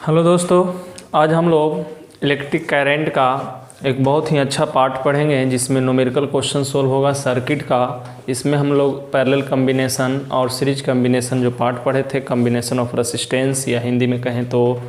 Hello दोस्तों, आज हम लोग इलेक्ट्रिक करंट का एक बहुत ही अच्छा पार्ट पढ़ेंगे जिसमें न्यूमेरिकल क्वेश्चन सोल्व होगा सर्किट का। इसमें हम लोग पैरेलल कॉम्बिनेशन और सीरीज कॉम्बिनेशन जो पार्ट पढ़े थे, कॉम्बिनेशन ऑफ रेजिस्टेंस या हिंदी में कहें तो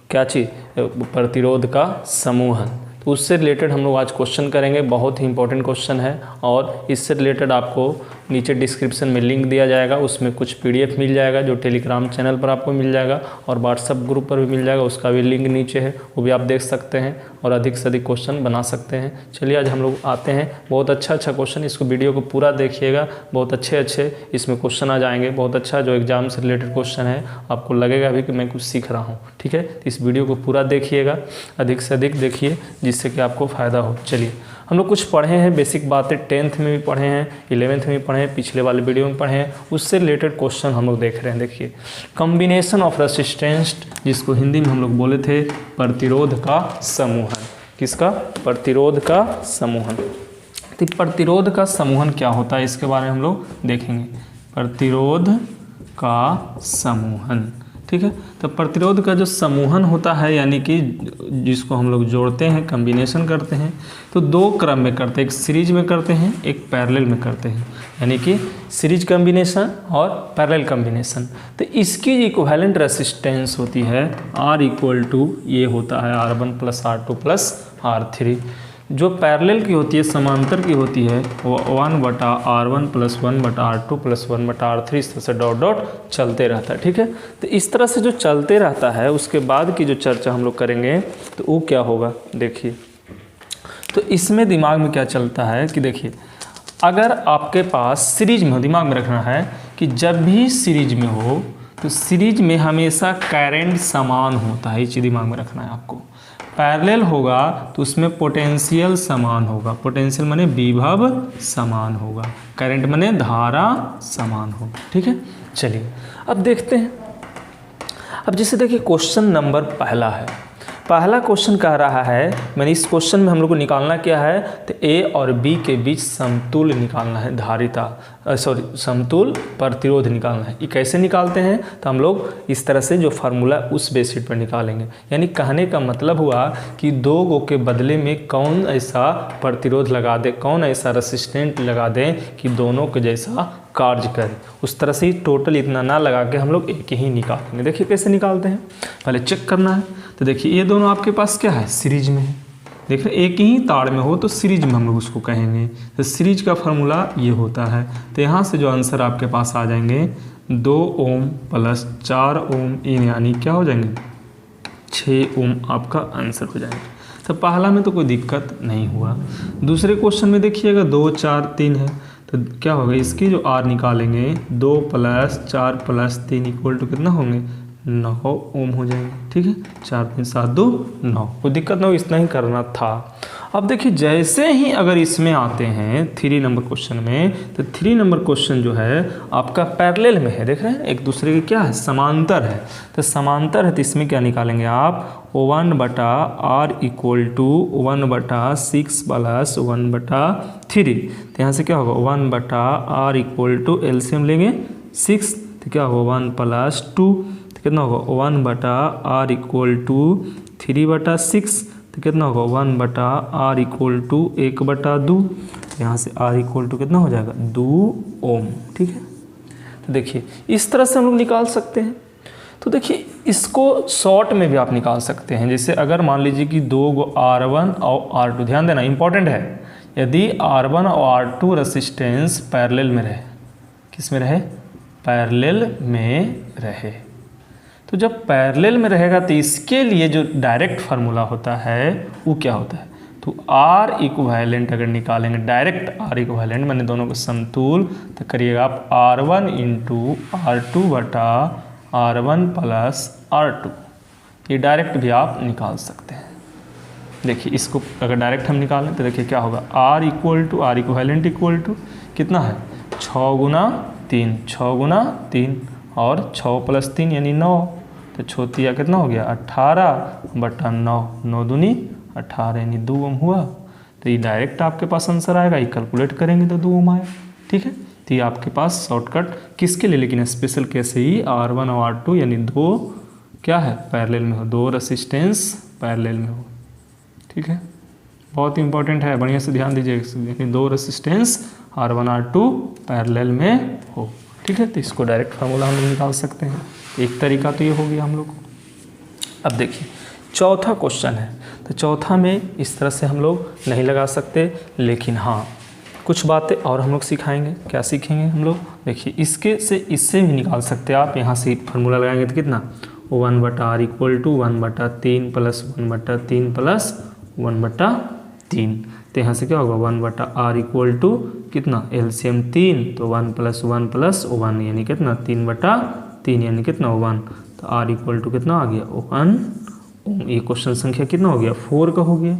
क्या चीज़, प्रतिरोध का समूहन। तो उससे रिलेटेड हम लोग आज क्वेश्चन करेंगे। बहुत ही इंपॉर्टेंट क्वेश्चन है और इससे रिलेटेड आपको नीचे डिस्क्रिप्शन में लिंक दिया जाएगा, उसमें कुछ पीडीएफ मिल जाएगा जो टेलीग्राम चैनल पर आपको मिल जाएगा और व्हाट्सएप ग्रुप पर भी मिल जाएगा, उसका भी लिंक नीचे है, वो भी आप देख सकते हैं और अधिक से अधिक क्वेश्चन बना सकते हैं। चलिए आज हम लोग आते हैं। बहुत अच्छा क्वेश्चन, इसको वीडियो को पूरा देखिएगा, बहुत अच्छे इसमें क्वेश्चन आ जाएंगे। बहुत अच्छा जो एग्जाम से रिलेटेड क्वेश्चन है, आपको लगेगा भी कि मैं कुछ सीख रहा हूँ। ठीक है, इस वीडियो को पूरा देखिएगा, अधिक से अधिक देखिए जिससे कि आपको फ़ायदा हो। चलिए हम लोग कुछ पढ़े हैं बेसिक बातें, 10th में भी पढ़े हैं, 11th में भी पढ़े हैं, पिछले वाले वीडियो में पढ़े हैं, उससे रिलेटेड क्वेश्चन हम लोग देख रहे हैं। देखिए, कॉम्बिनेशन ऑफ रेजिस्टेंस, जिसको हिंदी में हम लोग बोले थे प्रतिरोध का समूहन। किसका? प्रतिरोध का समूहन। तो प्रतिरोध का समूहन क्या होता है, इसके बारे में हम लोग देखेंगे। प्रतिरोध का समूहन, ठीक है। तो प्रतिरोध का जो समूहन होता है, यानी कि जिसको हम लोग जोड़ते हैं, कॉम्बिनेशन करते हैं, तो दो क्रम में करते हैं, एक सीरीज में करते हैं, एक पैरेलल में करते हैं, यानी कि सीरीज कॉम्बिनेशन और पैरेलल कॉम्बिनेशन। तो इसकी इक्विवेलेंट रेजिस्टेंस होती है R इक्वल टू, ये होता है R1 plus R2 plus R3। जो पैरेलल की होती है, समांतर की होती है, वो 1/R1 plus 1/R2 plus 1/R3 इस तरह से डॉट डॉट चलते रहता है। ठीक है, तो इस तरह से जो चलते रहता है, उसके बाद की जो चर्चा हम लोग करेंगे तो वो क्या होगा। देखिए, तो इसमें दिमाग में क्या चलता है कि देखिए, अगर आपके पास सीरीज में हो, दिमाग में रखना है कि जब भी सीरीज में हो तो सीरीज में हमेशा करंट समान होता है, ये चीज़ दिमाग में रखना है आपको। पैरेलल होगा तो उसमें पोटेंशियल समान होगा, पोटेंशियल माने विभव समान होगा, करंट माने धारा समान होगा। ठीक है, चलिए अब देखते हैं। अब जैसे देखिए, क्वेश्चन नंबर पहला है, पहला क्वेश्चन कह रहा है, मैंने इस क्वेश्चन में हम लोग को निकालना क्या है, तो ए और बी के बीच समतुल्य निकालना है, समतुल्य प्रतिरोध निकालना है। ये कैसे निकालते हैं, तो हम लोग इस तरह से जो फार्मूला उस बेसिस पर निकालेंगे। यानी कहने का मतलब हुआ कि दो गो के बदले में कौन ऐसा प्रतिरोध लगा दे, कौन ऐसा रेसिस्टेंट लगा दें कि दोनों के जैसा कार्य करे। उस तरह से टोटल इतना ना लगा के हम लोग एक ही निकालेंगे। देखिए कैसे निकालते हैं, पहले चेक करना है। तो देखिए, ये दोनों आपके पास क्या है, सीरीज में है। देख रहे, एक ही तार में हो तो सीरीज में हम लोग उसको कहेंगे। तो सीरीज का फार्मूला ये होता है। तो यहाँ से जो आंसर आपके पास आ जाएंगे, 2 ओम प्लस 4 ओम, यानी क्या हो जाएंगे, 6 ओम आपका आंसर हो जाएगा। तो पहला में तो कोई दिक्कत नहीं हुआ। दूसरे क्वेश्चन में देखिएगा 2 4 3 है, तो क्या होगा, इसकी जो R निकालेंगे, 2 प्लस 4 प्लस 3 इक्वल टू कितना होंगे, 9 ओम हो जाएंगे। ठीक है, 4 3 7 2 9, कोई दिक्कत ना हो, इतना ही करना था। अब देखिए, जैसे ही अगर इसमें आते हैं 3 नंबर क्वेश्चन में, तो 3 नंबर क्वेश्चन जो है आपका पैरेलल में है। देख रहे हैं, एक दूसरे के क्या है, समांतर है। तो समांतर है तो इसमें क्या निकालेंगे आप, 1/R इक्वल टू 1/6 प्लस 1/3। तो यहाँ से क्या होगा, 1/R इक्वल टू एलसीएम लेंगे 6, तो क्या होगा 1 प्लस 2, तो कितना होगा 1/R इक्वल टू 3/6, तो कितना होगा 1/R इक्वल टू 1/2। यहाँ से R इक्वल टू कितना हो जाएगा, 2 ओम। ठीक है, तो देखिए इस तरह से हम लोग निकाल सकते हैं। तो देखिए, इसको शॉर्ट में भी आप निकाल सकते हैं। जैसे अगर मान लीजिए कि 2 गो R1 और R2, ध्यान देना इंपॉर्टेंट है, यदि R1 और R2 रेसिस्टेंस पैरेलल में रहे, किस में रहे, पैरेलल में रहे, तो जब पैरेलल में रहेगा तो इसके लिए जो डायरेक्ट फार्मूला होता है वो क्या होता है, तो R इक्विवेलेंट अगर निकालेंगे, डायरेक्ट R इक्विवेलेंट माने दोनों को समतुल, तो करिएगा आप R1 इंटू R2 बटा R1 प्लस R2। ये डायरेक्ट भी आप निकाल सकते हैं। देखिए, इसको अगर डायरेक्ट हम निकालें तो देखिए क्या होगा, R इक्विवेलेंट इक्वल टू कितना है, 6 गुना 3, 6 गुना 3 और 6 प्लस 3 यानी 9, तो छोतिया कितना हो गया, 18/9, 9 दूनी 18 यानी 2 ओम हुआ। तो ये डायरेक्ट आपके पास आंसर आएगा, ये कैलकुलेट करेंगे तो 2 ओम आएगा। ठीक है, तो ये आपके पास शॉर्टकट किसके लिए, लेकिन स्पेशल कैसे ही R1 और R2 यानी 2 क्या है, पैरेलल में हो, दो रेसिस्टेंस पैरेलल में हो। ठीक है, बहुत इंपॉर्टेंट है, बढ़िया से ध्यान दीजिएगा। दो रेसिस्टेंस R1 R2 पैरेलल में हो। ठीक है, तो इसको डायरेक्ट फार्मूला हम लोग निकाल सकते हैं। एक तरीका तो ये हो गया हम लोग। अब देखिए चौथा क्वेश्चन है, तो चौथा में इस तरह से हम लोग नहीं लगा सकते, लेकिन हाँ कुछ बातें और हम लोग सिखाएंगे। क्या सीखेंगे हम लोग, देखिए इसके से इससे भी निकाल सकते हैं आप। यहाँ से फार्मूला लगाएंगे तो कितना, 1/r = 1/3 + 1/3 + 1/3। तो यहाँ से क्या होगा, 1/r = कितना, LCM 3, तो 1 + 1 + 1 यानी कितना, 3/3 यानी कितना, 1। तो r = कितना आ गया, 1 ओम। ये क्वेश्चन संख्या कितना हो गया, 4 का हो गया।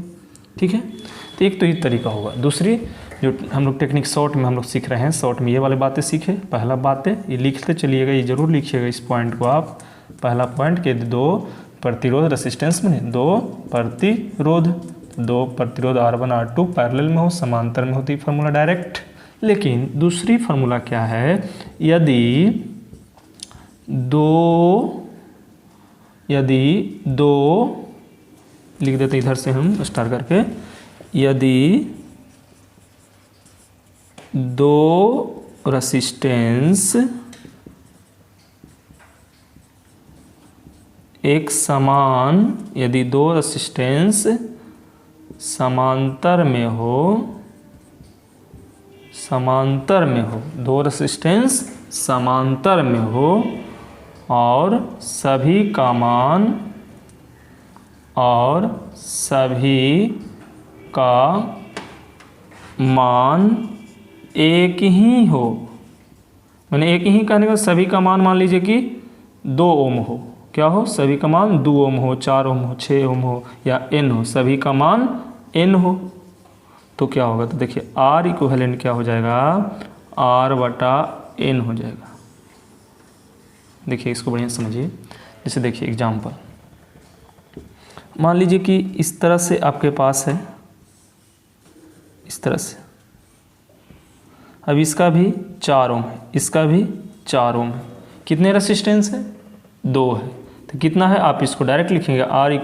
ठीक है, तो एक तो ये तरीका होगा। दूसरी जो हम लोग टेक्निक शॉर्ट में हम लोग सीख रहे हैं, शॉर्ट में ये वाले बातें सीखे। पहला बातें ये लिखते चलिएगा, ये जरूर लिखिएगा इस पॉइंट को आप। पहला पॉइंट के दो प्रतिरोध रेसिस्टेंस में, दो प्रतिरोध R1 R2 पैरेलल में हो, समांतर में होती फार्मूला डायरेक्ट। लेकिन दूसरी फार्मूला क्या है, यदि दो लिख देते इधर से हम स्टार करके, यदि दो रेसिस्टेंस एक समान, यदि दो रेसिस्टेंस समांतर में हो, दो रेसिस्टेंस समांतर में हो और सभी का मान एक ही हो, मैंने एक ही कहने का सभी का मान मान लीजिए कि 2 ओम हो। क्या हो, सभी का मान 2 ओम हो, 4 ओम हो, 6 ओम हो या n हो, सभी का मान n हो, तो क्या होगा, तो देखिए R इक्विवेलेंट क्या हो जाएगा, R/n हो जाएगा। देखिए इसको बढ़िया समझिए। जैसे देखिए एग्जाम्पल, मान लीजिए कि इस तरह से आपके पास है, इस तरह से। अब इसका भी 4 ओम है, इसका भी 4 ओम है। कितने रेसिस्टेंस है, 2 है। तो कितना है, आप इसको डायरेक्ट लिखेंगे, R =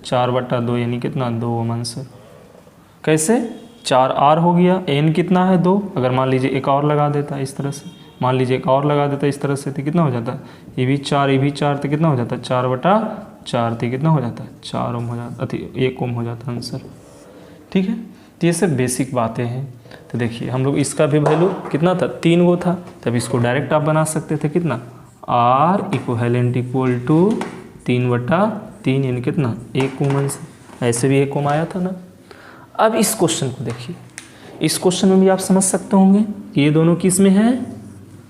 4/2 यानी कितना, 2 ओम आंसर। कैसे, 4R हो गया, n कितना है, 2। अगर मान लीजिए एक और लगा देता है इस तरह से, मान लीजिए एक और लगा देता है इस तरह से, तो कितना हो जाता है, ये भी 4 तो कितना हो जाता है, 4/4, तो कितना हो जाता है, 4 ओम हो जाता, 1 ओम हो जाता है आंसर। ठीक है, तो ये सब बेसिक बातें हैं। तो देखिए हम लोग इसका भी वैल्यू कितना था, 3 वो था, तब इसको डायरेक्ट आप बना सकते थे कितना, R = 3/3 यानी कितना, 1 ओम आंसर। ऐसे भी 1 ओम आया था ना। अब इस क्वेश्चन को देखिए, इस क्वेश्चन में भी आप समझ सकते होंगे कि ये दोनों किस में है,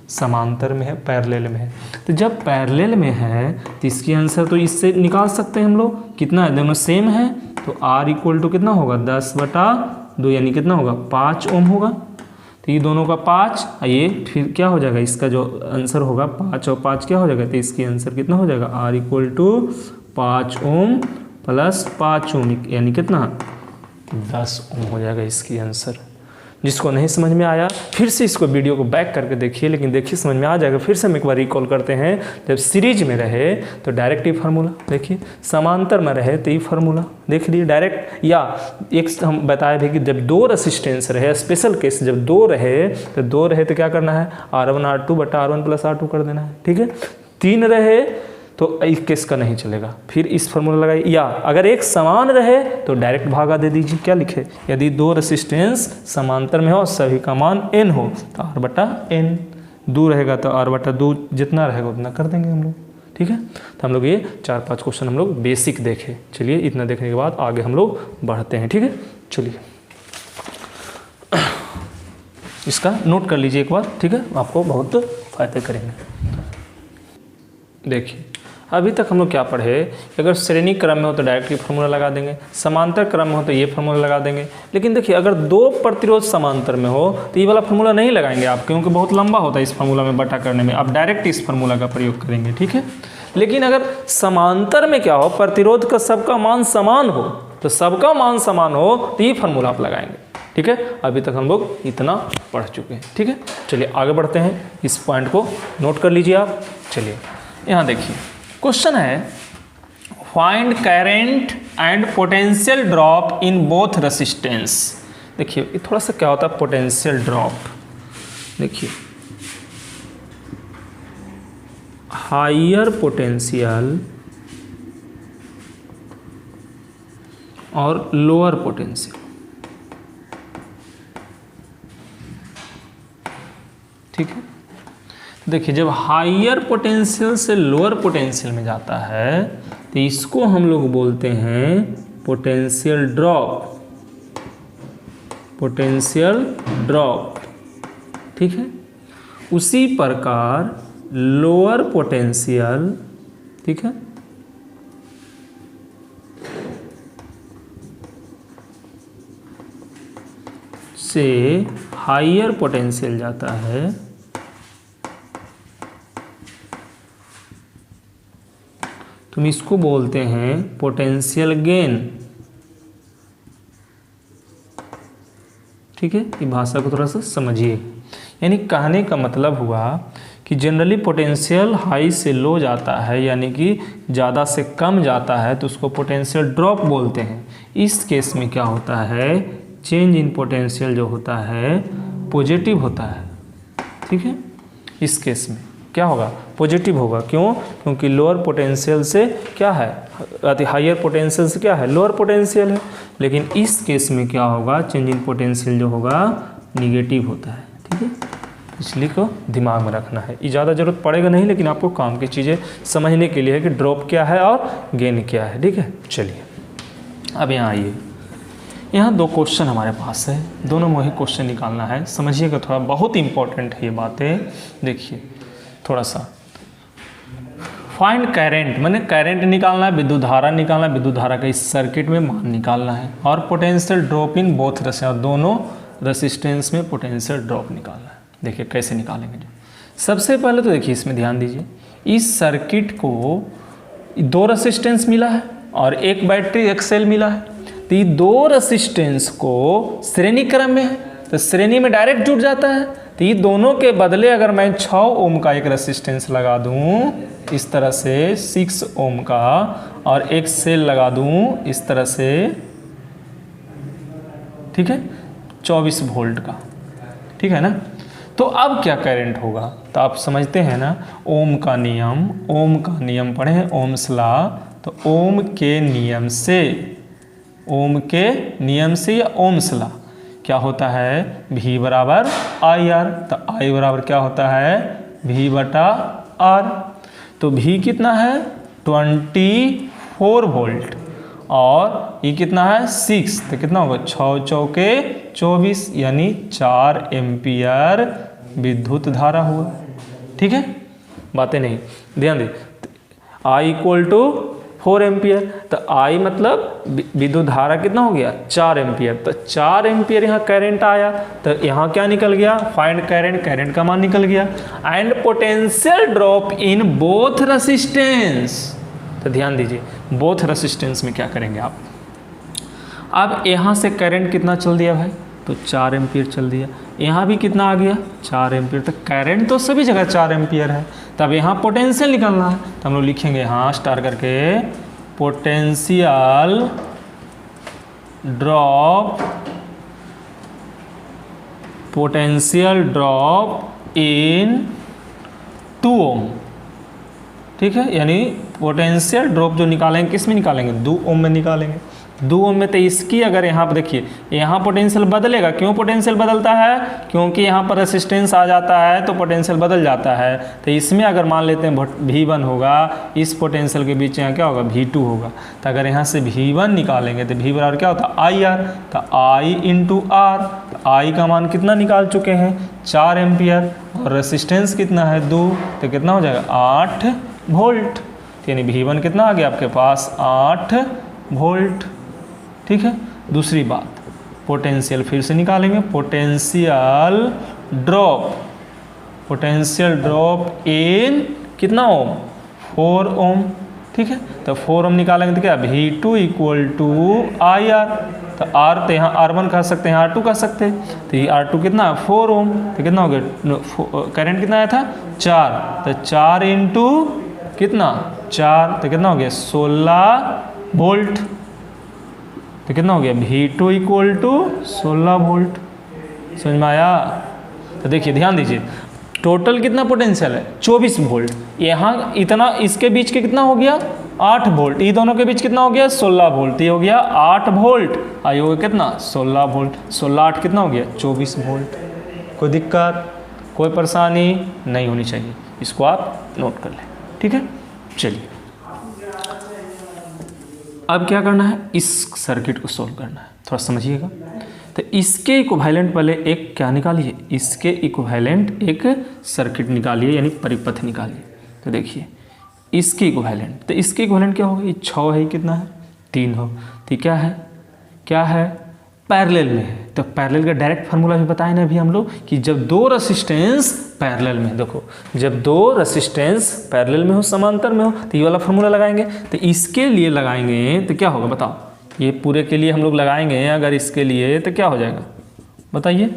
समांतर में है, पैरेलल में है। तो जब पैरेलल में है तो इसकी आंसर तो इससे निकाल सकते हैं हम लोग, कितना है, दोनों सेम है, तो R = कितना होगा, 10/2 यानी कितना होगा, 5 ओम होगा। तो ये दोनों का 5, ये फिर क्या हो जाएगा, इसका जो आंसर होगा 5 और 5 क्या हो जाएगा, तो इसकी आंसर कितना हो जाएगा, R = 5 ओम + 5 ओम यानी कितना, 10 ओम हो जाएगा इसकी आंसर। जिसको नहीं समझ में आया फिर से इसको वीडियो को बैक करके देखिए, लेकिन देखिए समझ में आ जाएगा। फिर से हम एक बार रिकॉल करते हैं, जब सीरीज में रहे तो डायरेक्ट ही फार्मूला, देखिए समांतर में रहे तो ये फार्मूला देख लीजिए डायरेक्ट। या एक हम बताए थे कि जब 2 रेसिस्टेंस रहे, स्पेशल केस जब 2 रहे तो क्या करना है, R1 R2 / R1 + R2 कर देना है। ठीक है, 3 रहे तो इस केस का नहीं चलेगा, फिर इस फार्मूला लगाइए। या अगर एक समान रहे तो डायरेक्ट भागा दे दीजिए। क्या लिखे, यदि 2 रेसिस्टेंस समांतर में हो, सभी का मान n हो, तो R/n। 2 रहेगा तो R/2 जितना रहेगा उतना कर देंगे हम लोग। ठीक है, तो हम लोग ये 4-5 क्वेश्चन हम लोग बेसिक देखे। चलिए इतना देखने के बाद आगे हम लोग बढ़ते हैं। ठीक है, चलिए इसका नोट कर लीजिए एक बार। ठीक है, आपको बहुत फायदे करेंगे। देखिए अभी तक हम लोग क्या पढ़े, अगर श्रेणी क्रम में हो तो डायरेक्टली फार्मूला लगा देंगे, समांतर क्रम में हो तो ये फार्मूला लगा देंगे। लेकिन देखिए अगर 2 प्रतिरोध समांतर में हो तो ये वाला फार्मूला नहीं लगाएंगे आप, क्योंकि बहुत लंबा होता है इस फार्मूला में बटा करने में। आप डायरेक्ट इस फार्मूला का प्रयोग करेंगे। ठीक है, लेकिन अगर समांतर में क्या हो, प्रतिरोध का सबका मान समान हो, तो सबका मान समान हो तो ये फार्मूला आप लगाएंगे। ठीक है, अभी तक हम लोग इतना पढ़ चुके हैं। ठीक है, चलिए आगे बढ़ते हैं। इस पॉइंट को नोट कर लीजिए आप। चलिए यहाँ देखिए, क्वेश्चन है find current and potential drop in both resistance. देखिए ये थोड़ा सा क्या होता है पोटेंशियल ड्रॉप, देखिए हायर पोटेंशियल और लोअर पोटेंशियल, ठीक है। देखिए जब हायर पोटेंशियल से लोअर पोटेंशियल में जाता है तो इसको हम लोग बोलते हैं पोटेंशियल ड्रॉप, पोटेंशियल ड्रॉप, ठीक है। उसी प्रकार लोअर पोटेंशियल, ठीक है, से हायर पोटेंशियल जाता है तुम इसको बोलते हैं पोटेंशियल गेन, ठीक है। ये भाषा को थोड़ा सा समझिए, यानी कहने का मतलब हुआ कि जनरली पोटेंशियल हाई से लो जाता है यानी कि ज़्यादा से कम जाता है तो उसको पोटेंशियल ड्रॉप बोलते हैं। इस केस में क्या होता है, चेंज इन पोटेंशियल जो होता है पॉजिटिव होता है, ठीक है। इस केस में क्या होगा, पॉजिटिव होगा। क्यों? क्योंकि लोअर पोटेंशियल से क्या है, हायर पोटेंशियल से क्या है, लोअर पोटेंशियल है। लेकिन इस केस में क्या होगा, चेंज इन पोटेंशियल जो होगा निगेटिव होता है, ठीक है। इसलिए को दिमाग में रखना है, ये ज़्यादा ज़रूरत पड़ेगा नहीं, लेकिन आपको काम की चीज़ें समझने के लिए है कि ड्रॉप क्या है और गेन क्या है, ठीक है। चलिए अब यहाँ आइए, यहाँ दो क्वेश्चन हमारे पास है, दोनों में वही क्वेश्चन निकालना है। समझिएगा, थोड़ा बहुत इंपॉर्टेंट है ये बातें। देखिए थोड़ा सा फाइंड करंट, मैंने करंट निकालना है, विद्युत धारा निकालना है, विद्युत धारा का इस सर्किट में मान निकालना है, और potential drop in both resistance, दोनों रेसिस्टेंस में पोटेंशियल ड्रॉप निकालना है। देखिए कैसे निकालेंगे। सबसे पहले तो देखिए इसमें ध्यान दीजिए, इस सर्किट को दो रेसिस्टेंस मिला है और एक बैटरी एक सेल मिला है, तो ये दो रेसिस्टेंस को श्रेणी क्रम में है तो श्रेणी में डायरेक्ट जुड़ जाता है। तो ये दोनों के बदले अगर मैं 6 ओम का एक रेसिस्टेंस लगा दूं इस तरह से 6 ओम का, और एक सेल लगा दूं इस तरह से, ठीक है, 24 वोल्ट का, ठीक है ना। तो अब क्या करंट होगा, तो आप समझते हैं ना ओम का नियम पढ़े हैं, ओम्स लॉ। तो ओम के नियम से या ओम्स लॉ क्या होता है, V बराबर आई आर। तो I बराबर क्या होता है, V बटा R। तो V कितना है 24 वोल्ट और ये कितना है 6, तो कितना होगा 6 चौके 24 यानी 4 एम्पियर विद्युत धारा हुआ, ठीक है। बातें नहीं ध्यान दे, I इक्वल टू 4 एम्पियर, तो I मतलब विद्युत धारा कितना हो गया 4 एम्पियर, तो 4 एम्पियर यहाँ करंट आया, तो यहाँ क्या निकल गया, फाइंड करंट का मान निकल गया। And potential drop in both resistance, तो ध्यान दीजिए बोथ रेसिस्टेंस में क्या करेंगे आप, अब यहाँ से करंट कितना चल दिया भाई, तो 4 एम्पियर चल दिया, यहाँ भी कितना आ गया 4 एम्पियर, तो करंट तो सभी जगह 4 एम्पियर है। तब यहाँ पोटेंशियल निकालना है, तो हम लोग लिखेंगे यहाँ स्टार करके पोटेंशियल ड्रॉप इन 2 ओम, ठीक है। यानी पोटेंशियल ड्रॉप जो निकालेंगे किस में निकालेंगे, 2 ओम में निकालेंगे। 2 ओम में तो इसकी अगर यहाँ पर देखिए यहाँ पोटेंशियल बदलेगा, क्यों पोटेंशियल बदलता है, क्योंकि यहाँ पर रेसिस्टेंस आ जाता है तो पोटेंशियल बदल जाता है। तो इसमें अगर मान लेते हैं V1 होगा, इस पोटेंशियल के बीच यहाँ क्या होगा V2 होगा, तो अगर यहाँ से V1 निकालेंगे तो V बराबर क्या होता है IR, तो I इंटू R, तो I का मान कितना निकाल चुके हैं 4 एम्पियर और रेसिस्टेंस कितना है 2, तो कितना हो जाएगा 8 वोल्ट, यानी V1 कितना आ गया आपके पास 8 वोल्ट, ठीक है। दूसरी बात पोटेंशियल फिर से निकालेंगे, पोटेंशियल ड्रॉप इन कितना ओम 4 ओम, ठीक है। तो 4 ओम निकालेंगे तो क्या V2 इक्वल टू IR, तो R तो यहाँ R1 कह सकते हैं R2 कह सकते हैं, तो ये R2 कितना 4 ओम, तो कितना हो गया करंट कितना आया था 4, तो 4 इंटू कितना 4, तो कितना हो गया 16 वोल्ट। तो कितना हो गया V2 इक्वल टू 16 वोल्ट। समझ में आया? तो देखिए ध्यान दीजिए, टोटल कितना पोटेंशियल है 24 वोल्ट, यहाँ इतना इसके बीच के कितना हो गया 8 वोल्ट, ये दोनों के बीच कितना हो गया 16 वोल्ट, ये हो गया 8 वोल्ट, आई हो गया कितना 16 वोल्ट, 16 8 कितना हो गया 24 वोल्ट। कोई दिक्कत कोई परेशानी नहीं होनी चाहिए, इसको आप नोट कर लें, ठीक है। चलिए अब क्या करना है, इस सर्किट को सोल्व करना है, थोड़ा समझिएगा। तो इसके इक्विवेलेंट पहले एक क्या निकालिए, इसके इक्विवेलेंट एक सर्किट निकालिए, यानी परिपथ निकालिए। तो देखिए इसके इक्विवेलेंट, तो इसके इक्विवेलेंट क्या होगा, ये 6 है, कितना है 3 हो, तो क्या है पैरेलल में है। तो पैरेलल का डायरेक्ट फार्मूला भी बताए ना अभी हम लोग कि जब दो रेसिस्टेंस पैरेलल में, देखो जब दो रेसिस्टेंस पैरेलल में हो समांतर में हो तो ये वाला फार्मूला लगाएंगे। तो इसके लिए लगाएंगे तो क्या होगा बताओ, ये पूरे के लिए हम लोग लगाएंगे अगर इसके लिए तो क्या हो जाएगा बताइए,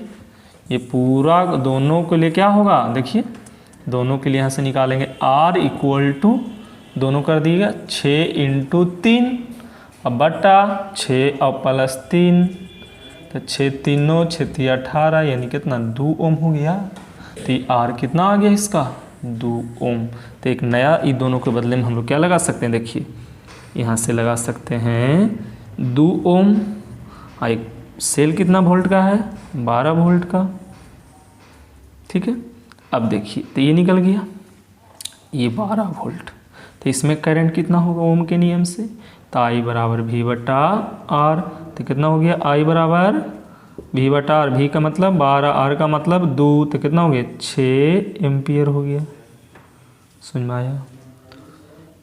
ये पूरा दोनों के लिए क्या होगा, देखिए दोनों के लिए यहाँ से निकालेंगे R इक्वल टू दोनों कर दिएगा 6 × 3 अब बटा 6 और +3, तो 6 3 6 18 यानी कितना 2 ओम हो गया। तो ये R कितना आ गया इसका 2 ओम। तो एक नया ये दोनों के बदले में हम लोग क्या लगा सकते हैं, देखिए यहाँ से लगा सकते हैं 2 ओम। एक सेल कितना वोल्ट का है 12 वोल्ट का, ठीक है। अब देखिए तो ये निकल गया ये 12 वोल्ट, तो इसमें करंट कितना होगा ओम के नियम से, तो I बराबर V/R। तो कितना हो गया I बराबर V/R, V का मतलब 12, R का मतलब 2, तो कितना हो गया 6 एम्पियर हो गया। समझ में आया?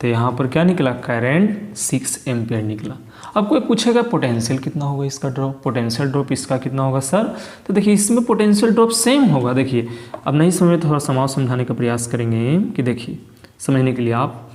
तो यहाँ पर क्या निकला करंट 6 एम्पियर निकला। अब कोई पूछेगा पोटेंशियल कितना होगा इसका ड्रॉप, पोटेंशियल ड्रॉप इसका कितना होगा सर, तो देखिए इसमें पोटेंशियल ड्रॉप सेम होगा। देखिए अब नहीं समझ में थोड़ा समझाने का प्रयास करेंगे कि देखिए समझने के लिए आप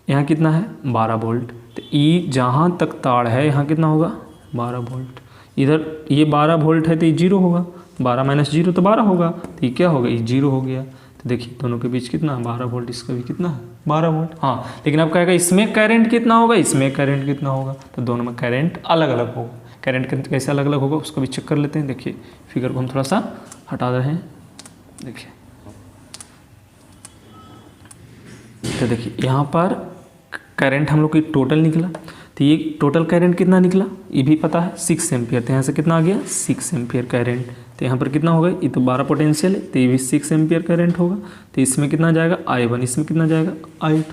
यहाँ कितना है 12 वोल्ट, तो ई जहाँ तक तार है यहाँ कितना होगा 12 वोल्ट, इधर ये 12 वोल्ट है तो ये 0 होगा, 12 - 0 तो 12 होगा, तो ये क्या होगा ये 0 हो गया। तो देखिए दोनों के बीच कितना 12 वोल्ट, इसका भी कितना है 12 वोल्ट। हाँ लेकिन अब कहेगा इसमें करंट कितना होगा, इसमें करंट कितना होगा, तो दोनों में करंट अलग अलग होगा। करंट कैसे अलग अलग होगा उसको भी चेक कर लेते हैं। देखिए फिगर को हम थोड़ा सा हटा रहे हैं, देखिए तो देखिए यहाँ पर करंट हम लोग की टोटल निकला, तो ये टोटल करंट कितना निकला ये भी पता है 6 एम्पियर, तो यहाँ से कितना आ गया 6 एम्पियर करंट। तो यहाँ पर कितना होगा, ये तो 12 पोटेंशियल है तो ये भी 6 एम्पियर करंट होगा। तो इसमें कितना जाएगा I1, इसमें कितना जाएगा I2,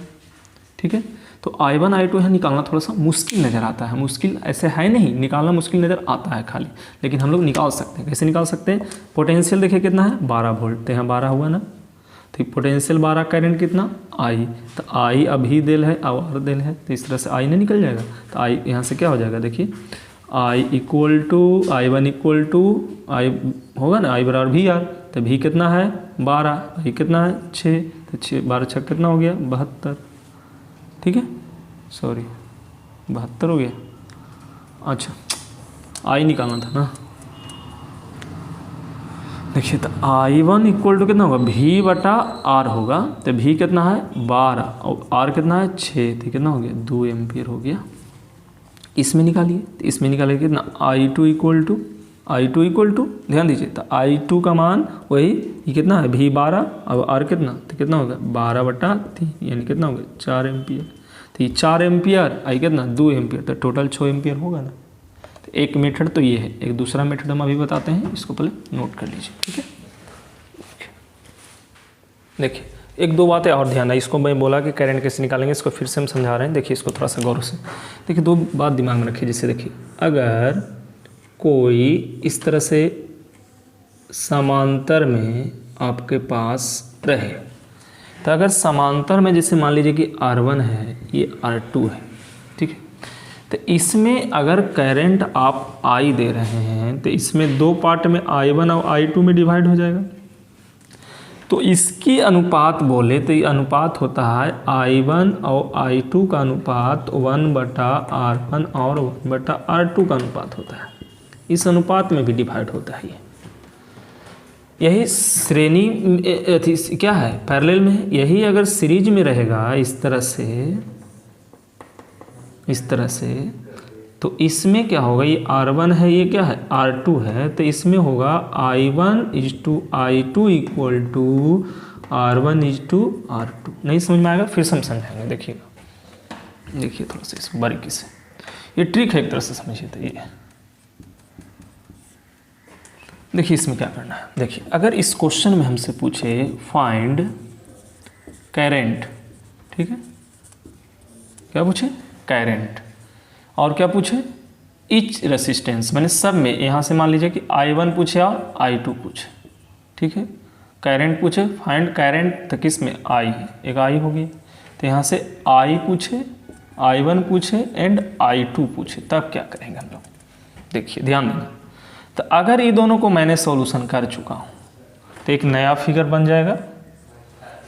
ठीक है। तो I1 I2 यहाँ निकालना थोड़ा सा मुश्किल नज़र आता है, मुश्किल ऐसे है नहीं, निकालना मुश्किल नज़र आता है खाली, लेकिन हम लोग निकाल सकते हैं। कैसे निकाल सकते हैं, पोटेंशियल देखिए कितना है 12 वोल्ट, तो यहाँ 12 हुआ ना, तो पोटेंशियल 12, करंट कितना I, तो I अभी देल है और R देल है, तो इस तरह से I नहीं निकल जाएगा। तो I यहाँ से क्या हो जाएगा, देखिए I equal to I1 equal to I होगा ना I बराबर VR, तो V कितना है 12, I कितना है 6, तो 6 12 6 कितना हो गया 72, ठीक है, सॉरी 72 हो गया, अच्छा I निकालना था ना। देखिए तो I1 इक्वल टू कितना होगा V/R होगा, तो V कितना है 12 और R कितना है 6, तो कितना हो गया 2 एम्पियर हो गया। इसमें निकालिए, तो इसमें निकालिए कितना I2 इक्वल टू ध्यान दीजिए, तो I2 का मान वही ये कितना है V12 और R कितना, तो कितना होगा 12/3 यानी कितना होगा 4 एम्पियर। तो ये 4 एम्पियर I कितना 2 एम्पियर, तो टोटल 6 एम्पियर होगा ना। तो एक मेथड तो ये है, एक दूसरा मेथड हम अभी बताते हैं, इसको पहले नोट कर लीजिए, ठीक है। देखिए एक दो बातें और ध्यान है, इसको मैं बोला कि करंट कैसे निकालेंगे, इसको फिर से हम समझा रहे हैं। देखिए इसको थोड़ा सा गौर से देखिए, दो बात दिमाग में रखिए। जैसे देखिए अगर कोई इस तरह से समांतर में आपके पास रहे, तो अगर समांतर में जैसे मान लीजिए कि R1 है ये R2 है, ठीक है, तो इसमें अगर करंट आप I दे रहे हैं तो इसमें दो पार्ट में I1 और I2 में डिवाइड हो जाएगा। तो इसकी अनुपात बोले तो ये अनुपात होता है I1 और I2 का अनुपात 1/R1 और 1/R2 का अनुपात होता है। इस अनुपात में भी डिवाइड होता है। यही श्रेणी क्या है पैरेलल में है। यही अगर सीरीज में रहेगा इस तरह से इस तरह से। तो इसमें क्या होगा, ये R1 है, ये क्या है R2 है, तो इसमें होगा I1:I2 इक्वल टू R1:R2। नहीं समझ में आएगा, फिर से हम समझाएंगे, देखिएगा, देखिए थोड़ा सा इसको बारीकी से, ये ट्रिक है एक तरह से, समझिए। तो ये देखिए इसमें क्या करना है। देखिए अगर इस क्वेश्चन में हमसे पूछे फाइंड करंट, ठीक है, क्या पूछे करंट, और क्या पूछे इच रेसिस्टेंस, मैंने सब में, यहाँ से मान लीजिए कि I1 पूछे और I2 पूछे, ठीक है, करंट पूछे, फाइंड करंट, तो किस में I, एक I होगी, तो यहाँ से I पूछे, I1 पूछे एंड I2 पूछे, तब क्या करेंगे हम लोग, देखिए ध्यान देना। तो अगर ये दोनों को मैंने सॉल्यूशन कर चुका हूँ तो एक नया फिगर बन जाएगा,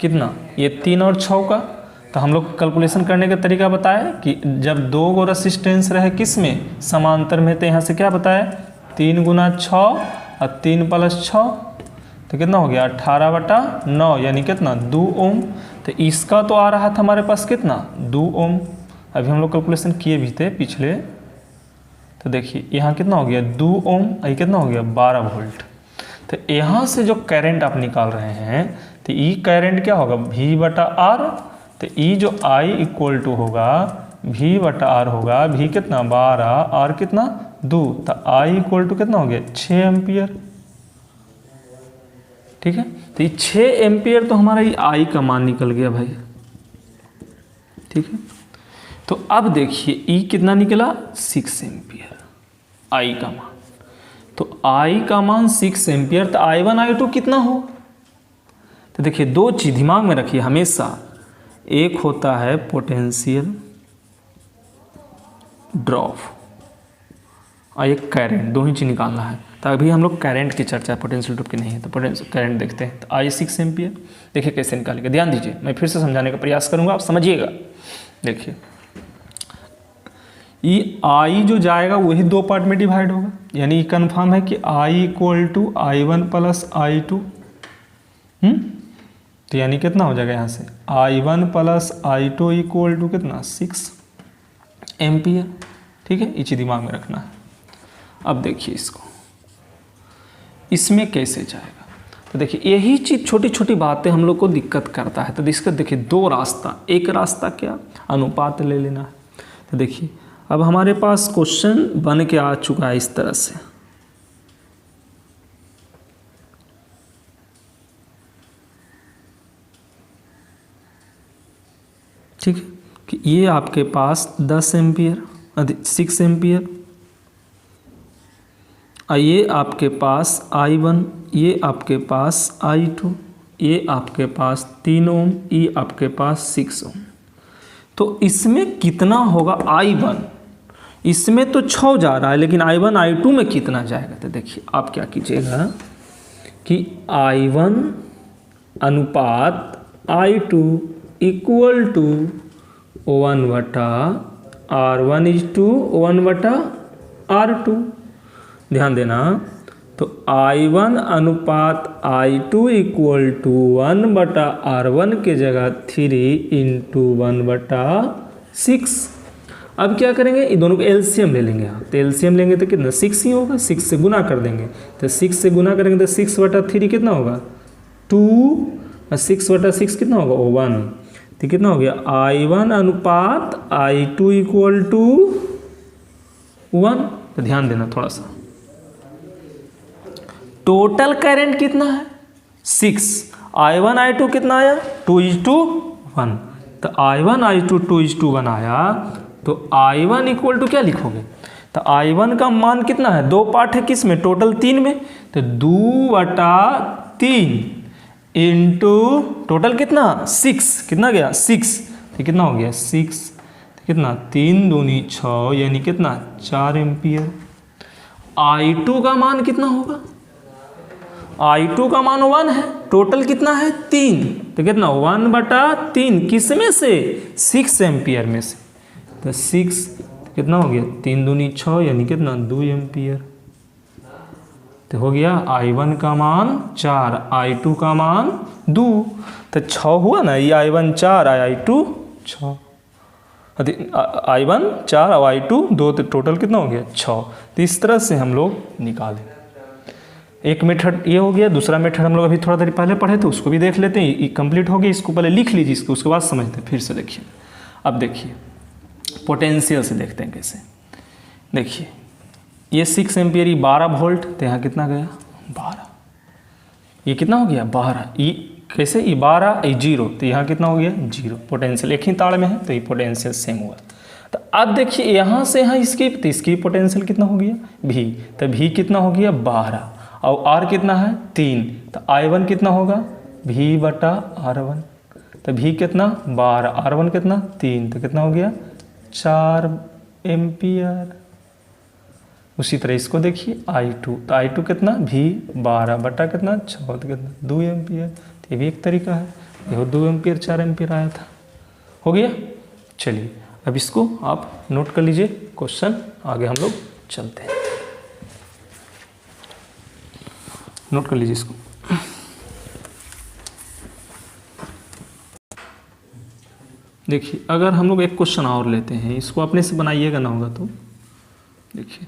कितना, ये 3 और 6 का। तो हम लोग कैलकुलेशन करने का तरीका बताया कि जब 2 गो रेसिस्टेंस रहे किस में, समांतर में, तो यहाँ से क्या बताया 3 × 6 और 3 + 6, तो कितना हो गया 18/9, यानी कितना 2 ओम। तो इसका तो आ रहा था हमारे पास कितना 2 ओम, अभी हम लोग कैलकुलेशन किए भी थे पिछले। तो देखिए यहाँ कितना हो गया 2 ओम, ये कितना हो गया 12 वोल्ट। तो यहाँ से जो करंट आप निकाल रहे हैं, तो ई करंट क्या होगा V/R, तो ई जो I इक्वल टू होगा V/R होगा, V कितना 12, R कितना 2, तो I इक्वल टू कितना हो गया 6 एम्पियर, ठीक है। तो ये 6 एम्पियर तो हमारा ये I का मान निकल गया भाई, ठीक है। तो अब देखिए ई कितना निकला 6 एम्पियर, I का मान, तो I का मान 6 एम्पियर, तो I1 I2 कितना हो। तो देखिए 2 चीज दिमाग में रखिए हमेशा, एक होता है पोटेंशियल ड्रॉप और एक करंट, दो ही चीज निकालना है। तो अभी हम लोग करंट की चर्चा, पोटेंशियल ड्रॉप की नहीं है, तो पोटेंशियल करंट देखते हैं। तो I 6 एम्पियर, देखिए कैसे निकालेंगे, ध्यान दीजिए, मैं फिर से समझाने का प्रयास करूंगा, आप समझिएगा। देखिए ये I जो जाएगा वही 2 पार्ट में डिवाइड होगा, यानी कंफर्म है कि I equal to I1 + I2, तो यानी कितना हो जाएगा यहाँ से I1 + I2 इक्वल टू कितना 6 एम्पियर, ठीक है, ये चीज दिमाग में रखना है। अब देखिए इसको, इसमें कैसे जाएगा, तो देखिए यही चीज छोटी छोटी बातें हम लोग को दिक्कत करता है। तो दिक्कत देखिए 2 रास्ता, एक रास्ता क्या अनुपात ले लेना है। तो देखिए अब हमारे पास क्वेश्चन बन के आ चुका है इस तरह से, ठीक है, कि ये आपके पास 10 एम्पियर 6 एम्पियर, ये आपके पास I1, ये आपके पास I2, ये आपके पास 3 ओम, ये आपके पास 6 ओम। तो इसमें कितना होगा I1, इसमें तो 6 जा रहा है, लेकिन I1 I2 में कितना जाएगा। तो देखिए आप क्या कीजिएगा कि I1 अनुपात I2 इक्वल टू 1/R1:1/R2, ध्यान देना। तो I1 अनुपात I2 इक्वल टू 1/R1 के जगह 3 × 1/6। अब क्या करेंगे, ये दोनों को एलसीएम ले लेंगे आप, तो एलसीएम लेंगे तो कितना 6 ही होगा, 6 से गुना कर देंगे, तो 6 से गुना करेंगे तो 6/3 कितना होगा 2, और 6/6 कितना होगा 1, तो कितना हो गया I1 अनुपात I2 इक्वल टू 1। तो ध्यान देना थोड़ा सा, टोटल करंट कितना है 6, I1 I2 कितना आया 2:1, तो I1 I2 2:1 आया। तो I1 इक्वल टू क्या लिखोगे, तो I1 का मान कितना है, 2 पार्ट है किस में, टोटल 3 में, तो 2/3 इंटू टोटल कितना 6, कितना गया 6, तो कितना हो गया 6, तो कितना 3 दूनी 6, यानी कितना 4 एम्पियर। I2 का मान कितना होगा, I2 का मान 1 है, टोटल कितना है 3, तो कितना 1/3 किस में से 6 एम्पियर में से, तो 6 कितना हो गया 3 दूनी 6, यानी कितना 2 एम्पियर। तो हो गया I1 का मान 4, I2 का मान 2, तो 6 हुआ ना, ये I1 4 I2 6, I1 4 और I2 2, तो टोटल कितना हो गया 6। तो इस तरह से हम लोग निकालें। एक मेथड ये हो गया, दूसरा मेथड हम लोग अभी थोड़ा देर पहले पढ़े थे, उसको भी देख लेते हैं। ये कंप्लीट हो गया, इसको पहले लिख लीजिए, इसको उसके बाद समझते हैं। फिर से देखिए, अब देखिए पोटेंशियल से देखते हैं कैसे। देखिए ये 6 एम्पियर, ये 12 वोल्ट, तो यहाँ कितना गया 12, ये कितना हो गया 12, ये कैसे, ये 12 ये 0, तो यहाँ कितना हो गया 0। पोटेंशियल एक ही तार में है, तो ये पोटेंशियल सेम हुआ। तो अब देखिए यहाँ से यहाँ इसकी, तो इसकी पोटेंशियल कितना हो गया V, तो V कितना हो गया 12, और R कितना है 3, तो I1 कितना होगा V/R1, तो V कितना 12, R1 कितना 3, तो कितना हो गया 4 एम्पियर। उसी तरह इसको देखिए I2, तो I2 कितना V/12 कितना 6, तो कितना 2 एम्पियर। तो ये भी एक तरीका है, ये 2 एम्पियर 4 एम्पियर आया था। हो गया। चलिए अब इसको आप नोट कर लीजिए, क्वेश्चन आगे हम लोग चलते हैं। नोट कर लीजिए इसको। देखिए अगर हम लोग एक क्वेश्चन और लेते हैं, इसको अपने से बनाइएगा ना होगा तो। देखिए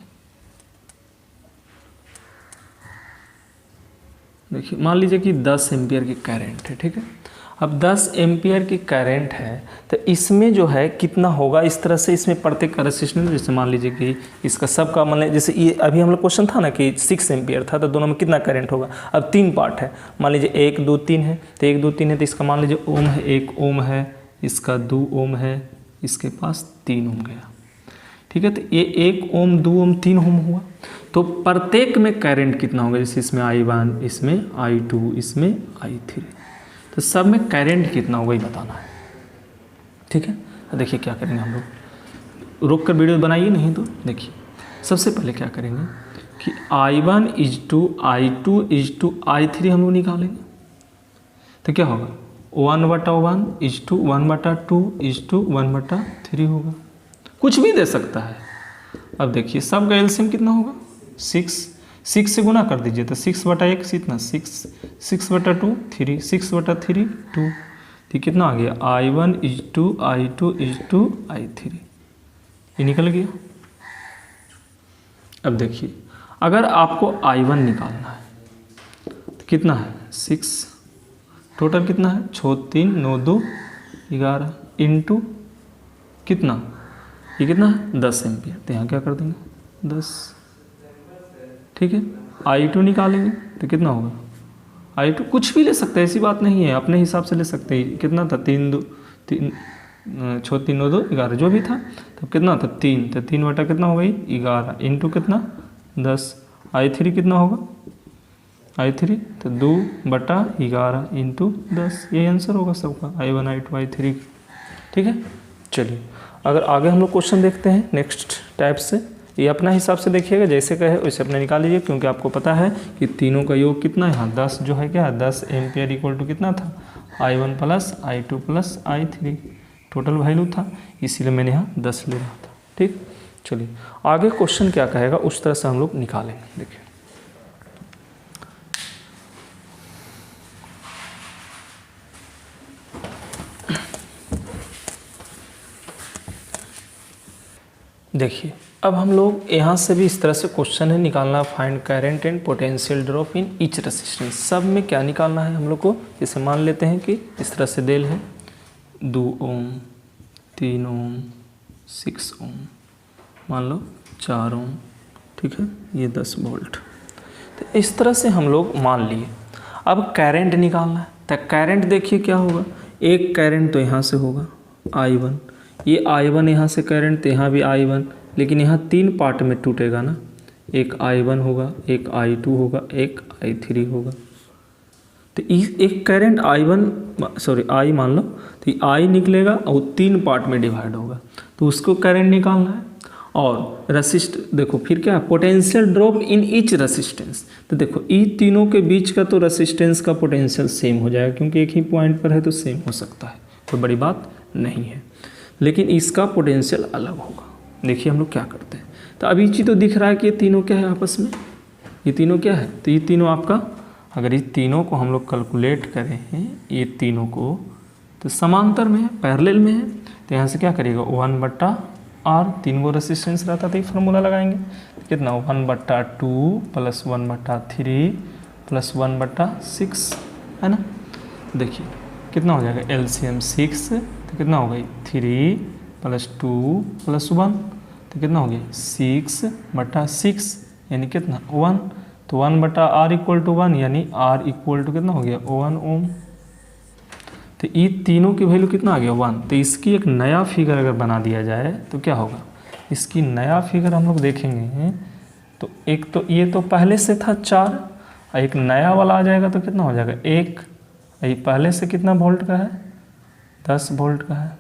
मान लीजिए कि 10 एम्पियर की करंट है, ठीक है। अब 10 एम्पियर की करंट है, तो इसमें जो है कितना होगा, इस तरह से इसमें प्रत्येक का रेजिस्टेंस, जैसे मान लीजिए कि इसका सबका मान लीजिए, जैसे ये अभी हम लोग क्वेश्चन था ना कि 6 एम्पियर था, तो दोनों में कितना करंट होगा। अब 3 पार्ट है, मान लीजिए 1 2 3 है, तो 1 2 3 है, तो इसका मान लीजिए ओम है, 1 ओम है, इसका 2 ओम है, इसके पास 3 ओम गया, ठीक है। तो ये 1 ओम 2 ओम 3 ओम हुआ, तो प्रत्येक में करंट कितना होगा, जैसे इसमें I1, इसमें I2, इसमें I3, तो सब में करंट कितना होगा ये बताना है, ठीक है। तो देखिए क्या करेंगे हम लोग, रोक कर वीडियो बनाइए, नहीं तो देखिए सबसे पहले क्या करेंगे कि I1 = I2 = I3 हम लोग निकालेंगे। तो क्या होगा 1/1 = 1/2 = 1/3 होगा, कुछ भी दे सकता है। अब देखिए सब का एलसीएम कितना होगा 6 से गुना कर दीजिए, तो 6/1 कितना 6, 6/2 3, 6/3 2, तो कितना आ गया I1 = I2 = I3, ये निकल गया। अब देखिए अगर आपको I1 निकालना है तो कितना है 6, टोटल कितना है 6 3 9 2 11 इंटू कितना, ये कितना है 10 एम्पियर, तो यहाँ क्या कर देंगे 10, ठीक है। I2 निकालेंगे तो कितना होगा, I2 कुछ भी ले सकते हैं, ऐसी बात नहीं है, अपने हिसाब से ले सकते हैं। कितना था 3 2 3 6 3 9 2 11, जो भी था, तब कितना था 3, तो 3 बटा कितना होगा 11 इंटू कितना 10। I3 कितना होगा I3, तो 2/11 इंटू 10, ये आंसर होगा सबका I1 I2 I3, ठीक है। चलिए अगर आगे हम लोग क्वेश्चन देखते हैं नेक्स्ट टाइप से, ये अपना हिसाब से देखिएगा, जैसे कहे वैसे अपने निकाल लीजिए, क्योंकि आपको पता है कि तीनों का योग कितना है, यहाँ 10 जो है क्या 10 एम्पियर इक्वल टू कितना था I1 + I2 + I3, total value था, इसीलिए मैंने यहाँ 10 ले रहा था, ठीक। चलिए आगे क्वेश्चन क्या कहेगा उस तरह से हम लोग निकालेंगे। देखिए देखिए अब हम लोग यहाँ से भी इस तरह से क्वेश्चन है निकालना, find current and potential drop in each resistance. सब में क्या निकालना है हम लोग को, जैसे मान लेते हैं कि इस तरह से देल है 2 ओम 3 ओम 6 ओम, मान लो 4 ओम, ठीक है, ये 10 वोल्ट। तो इस तरह से हम लोग मान लिए। अब करंट निकालना है, तो करंट देखिए क्या होगा, एक करंट तो यहाँ से होगा I1, ये I1 यहाँ से करंट, तो यहाँ भी I1, लेकिन यहाँ 3 पार्ट में टूटेगा ना, एक I1 होगा, एक I2 होगा, एक I3 होगा। तो एक करंट I मान लो, तो I निकलेगा और 3 पार्ट में डिवाइड होगा, तो उसको करंट निकालना है। और देखो फिर क्या potential drop in each resistance, तो देखो ये तीनों के बीच का तो रेसिस्टेंस का पोटेंशियल सेम हो जाएगा, क्योंकि एक ही पॉइंट पर है तो सेम हो सकता है, कोई बड़ी बात नहीं है, लेकिन इसका पोटेंशियल अलग होगा। देखिए हम लोग क्या करते हैं, तो अभी चीज़ तो दिख रहा है कि ये तीनों क्या है आपस में, ये तीनों क्या है, तो ये तीनों आपका, अगर ये तीनों को हम लोग कैलकुलेट करें हैं ये तीनों को, तो समांतर में है, पैरेलल में है, तो यहाँ से क्या करिएगा 1/r, 3 गो रेसिस्टेंस रहता तो ये फार्मूला लगाएंगे, तो कितना 1/2 + 1/3 + 1/6 है ना। देखिए कितना हो जाएगा LCM 6, तो कितना हो गई 3 + 2 + 1, तो कितना हो गया 6/6 यानी कितना 1, तो 1/r = 1 यानी r = कितना हो गया 1 ओम। तो ये तीनों की वैल्यू कितना आ गया 1। तो इसकी एक नया फिगर अगर बना दिया जाए तो क्या होगा, इसकी नया फिगर हम लोग देखेंगे तो एक तो ये तो पहले से था 4, एक नया वाला आ जाएगा तो कितना हो जाएगा 1, ये पहले से कितना वोल्ट का है 10 वोल्ट का है,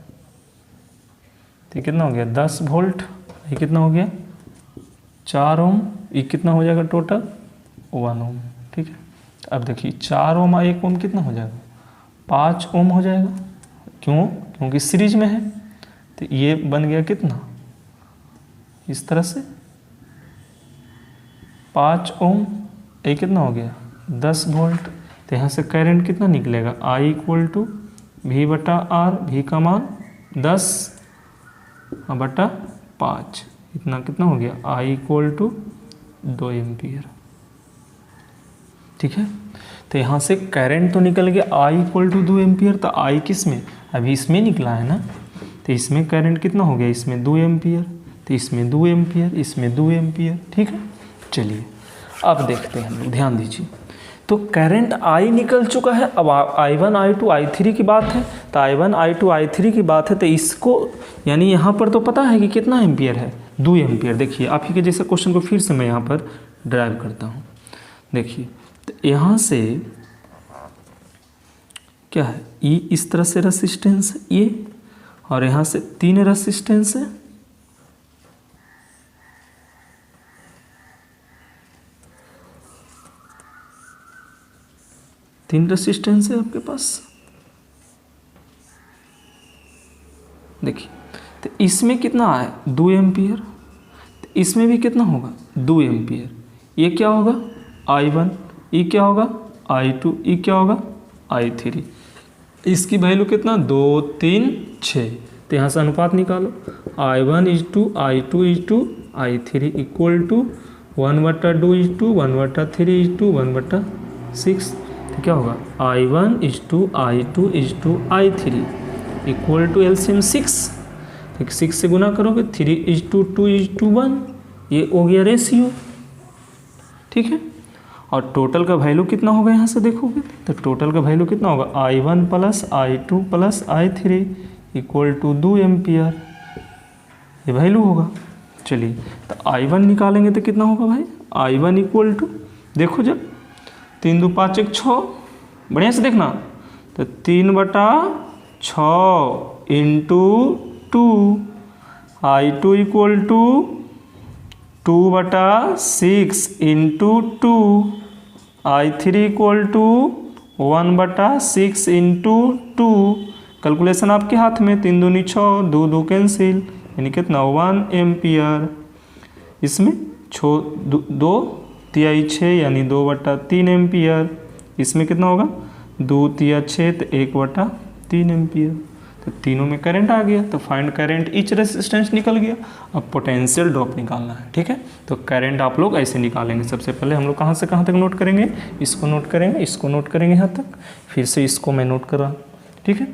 तो कितना हो गया 10 वोल्ट, ये कितना हो गया 4 ओम, ये कितना हो जाएगा टोटल 1 ओम। ठीक है, अब देखिए 4 ओम और 1 ओम कितना हो जाएगा 5 ओम हो जाएगा, क्यों, क्योंकि सीरीज में है, तो ये बन गया कितना इस तरह से 5 ओम, ये कितना हो गया 10 वोल्ट। तो यहाँ से करंट कितना निकलेगा I = V/R, V का मान 10/5, इतना कितना हो गया I = 2 एम्पियर। ठीक है, तो यहाँ से करंट तो निकल गया I = 2 एम्पियर, तो I किस में अभी इसमें निकला है ना, तो इसमें करंट कितना हो गया इसमें 2 एम्पियर, तो इसमें 2 एम्पियर, इसमें 2 एम्पियर। ठीक है, चलिए अब देखते हैं हम लोग, ध्यान दीजिए। तो करंट I निकल चुका है, अब I1 I2 I3 की बात है, तो I1 I2 I3 की बात है, तो इसको यानी यहाँ पर तो पता है कि कितना एम्पियर है 2 एम्पियर। देखिए आप ही के जैसे क्वेश्चन को फिर से मैं यहाँ पर ड्राइव करता हूँ। देखिए तो यहाँ से क्या है ये इस तरह से रेसिस्टेंस है ये, और यहाँ से 3 रेसिस्टेंस है, आपके पास। देखिए तो इसमें कितना है 2 एम्पियर, तो इसमें भी कितना होगा 2 एम्पियर। ये क्या होगा I1, ये क्या होगा I2, ये क्या होगा I3। इसकी वैल्यू कितना 2 3 6, तो यहाँ से अनुपात निकालो I1 = I2 = I3 = 1/2 = 1/3 = 1/6। तो क्या होगा I1 = I2 = I3 = LCM 6, तो 6 से गुना करोगे 3 = 2 = 1, ये हो गया रेशियो। ठीक है, और टोटल का वैल्यू कितना होगा यहाँ से देखोगे तो टोटल का वैल्यू कितना होगा I1 + I2 + I3 = 2 एम्पियर, ये वैल्यू होगा। चलिए तो I1 निकालेंगे तो कितना होगा भाई I1 = देखो जब 3 2 5 1 6, बढ़िया से देखना, तो 3/6 × 2, I2 = 2/6 × 2, I3 = 1/6 × 2। कैलकुलेशन आपके हाथ में, 3 दूनी 6, 2 2 कैंसिल, यानी कितना 1 एम्पियर। इसमें 2 3 6 यानी 2/3 एम्पियर, इसमें कितना होगा 2 3 6, तो 1/3 एम्पियर। तो तीनों में करंट आ गया, तो फाइंड करंट ईच रेसिस्टेंस निकल गया। अब पोटेंशियल ड्रॉप निकालना है। ठीक है, तो करंट आप लोग ऐसे निकालेंगे। सबसे पहले हम लोग कहाँ से कहाँ तक नोट करेंगे, इसको नोट करेंगे, इसको नोट करेंगे यहाँ तक, फिर से इसको मैं नोट कर रहा हूँ। ठीक है,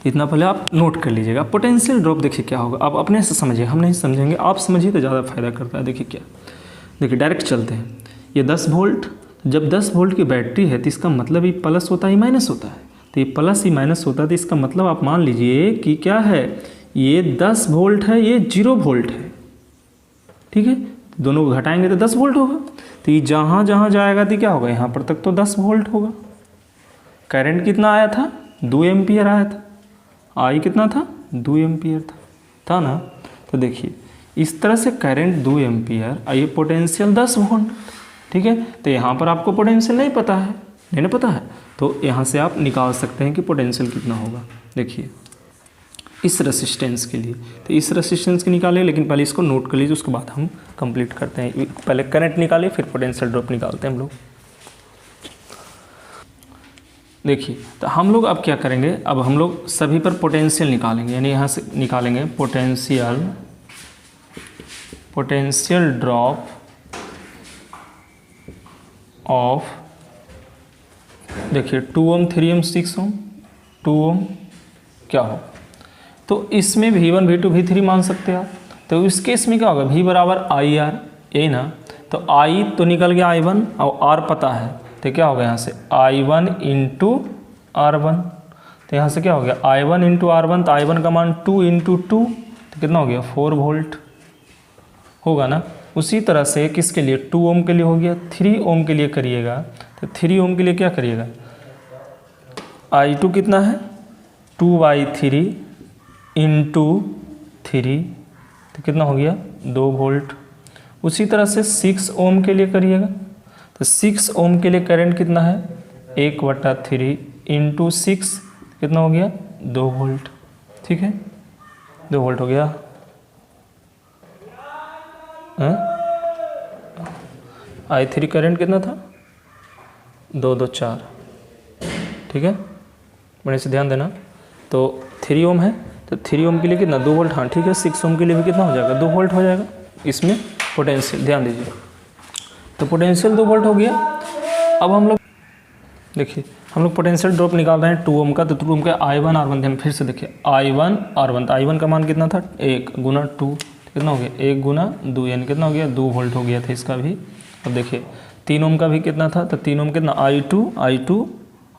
इतना पहले आप नोट कर लीजिएगा। पोटेंशियल ड्रॉप देखिए क्या होगा, आप अपने से समझिए, हम नहीं समझेंगे, आप समझिए तो ज़्यादा फायदा करता है। देखिए क्या, देखिए डायरेक्ट चलते हैं। ये 10 वोल्ट, जब 10 वोल्ट की बैटरी है तो इसका मतलब ये प्लस होता है, ये माइनस होता है। तो ये प्लस ही माइनस होता है, तो इसका मतलब आप मान लीजिए कि क्या है, ये 10 वोल्ट है, ये 0 वोल्ट है। ठीक है, दोनों को घटाएंगे तो 10 वोल्ट होगा। तो ये जहाँ जहाँ जाएगा तो क्या होगा, यहाँ पर तक तो 10 वोल्ट होगा। करंट कितना आया था 2 एम्पियर आया था, आई कितना था 2 एम्पियर था ना। तो देखिए इस तरह से करंट 2 एम्पियर, ये पोटेंशियल 10 वोल्ट। ठीक है, तो यहाँ पर आपको पोटेंशियल नहीं पता है, नहीं ना पता है, तो यहाँ से आप निकाल सकते हैं कि पोटेंशियल कितना होगा। देखिए इस रेसिस्टेंस के लिए, तो इस रेसिस्टेंस के निकाले, लेकिन पहले इसको नोट कर लीजिए, उसके बाद हम कंप्लीट करते हैं। पहले करंट निकाले, फिर पोटेंशियल ड्रॉप निकालते हैं हम लोग। देखिए, तो हम लोग अब क्या करेंगे, अब हम लोग सभी पर पोटेंशियल निकालेंगे, यानी यहाँ से निकालेंगे पोटेंशियल ड्रॉप ऑफ, देखिए 2 ओम, 3 ओम, 6 ओम, 2 ओम क्या हो, तो इसमें V1 V2 V3 मान सकते हैं आप। तो इस केस में क्या होगा, V बराबर आई आर, यही ना, तो I तो निकल गया I1 और R पता है, तो क्या होगा यहाँ से I1 इंटू R1, तो यहाँ से क्या हो गया I1 इंटू R1, तो I1 का मान 2 इंटू 2, तो कितना हो गया 4 वोल्ट होगा ना। उसी तरह से किसके लिए, 2 ओम के लिए हो गया। 3 ओम के लिए करिएगा, तो 3 ओम के लिए क्या करिएगा, I2 कितना है 2/3 इंटू 3, तो कितना हो गया 2 वोल्ट। उसी तरह से 6 ओम के लिए करिएगा, तो 6 ओम के लिए करंट कितना है 1/3 इंटू 6, कितना हो गया 2 वोल्ट। ठीक है, 2 वोल्ट हो गया। I3 करंट कितना था 2 2 4, ठीक है, बड़े से ध्यान देना। तो 3 ओम है, तो 3 ओम के लिए कितना 2 वोल्ट, हाँ ठीक है। 6 ओम के लिए भी कितना हो जाएगा 2 वोल्ट हो जाएगा। इसमें पोटेंशियल ध्यान दीजिए, तो पोटेंशियल 2 वोल्ट हो गया। अब हम लोग देखिए, हम लोग पोटेंशियल ड्रॉप निकाल रहे हैं 2 ओम का, तो 2 ओम का I1 R1 हम फिर से देखिए I1 R1, तो I1 का मान कितना था 1 गुना 2, कितना हो गया 1 गुना 2, यानी कितना हो गया 2 वोल्ट हो गया था इसका भी। अब देखिए 3 ओम का भी कितना था, तो 3 ओम कितना I2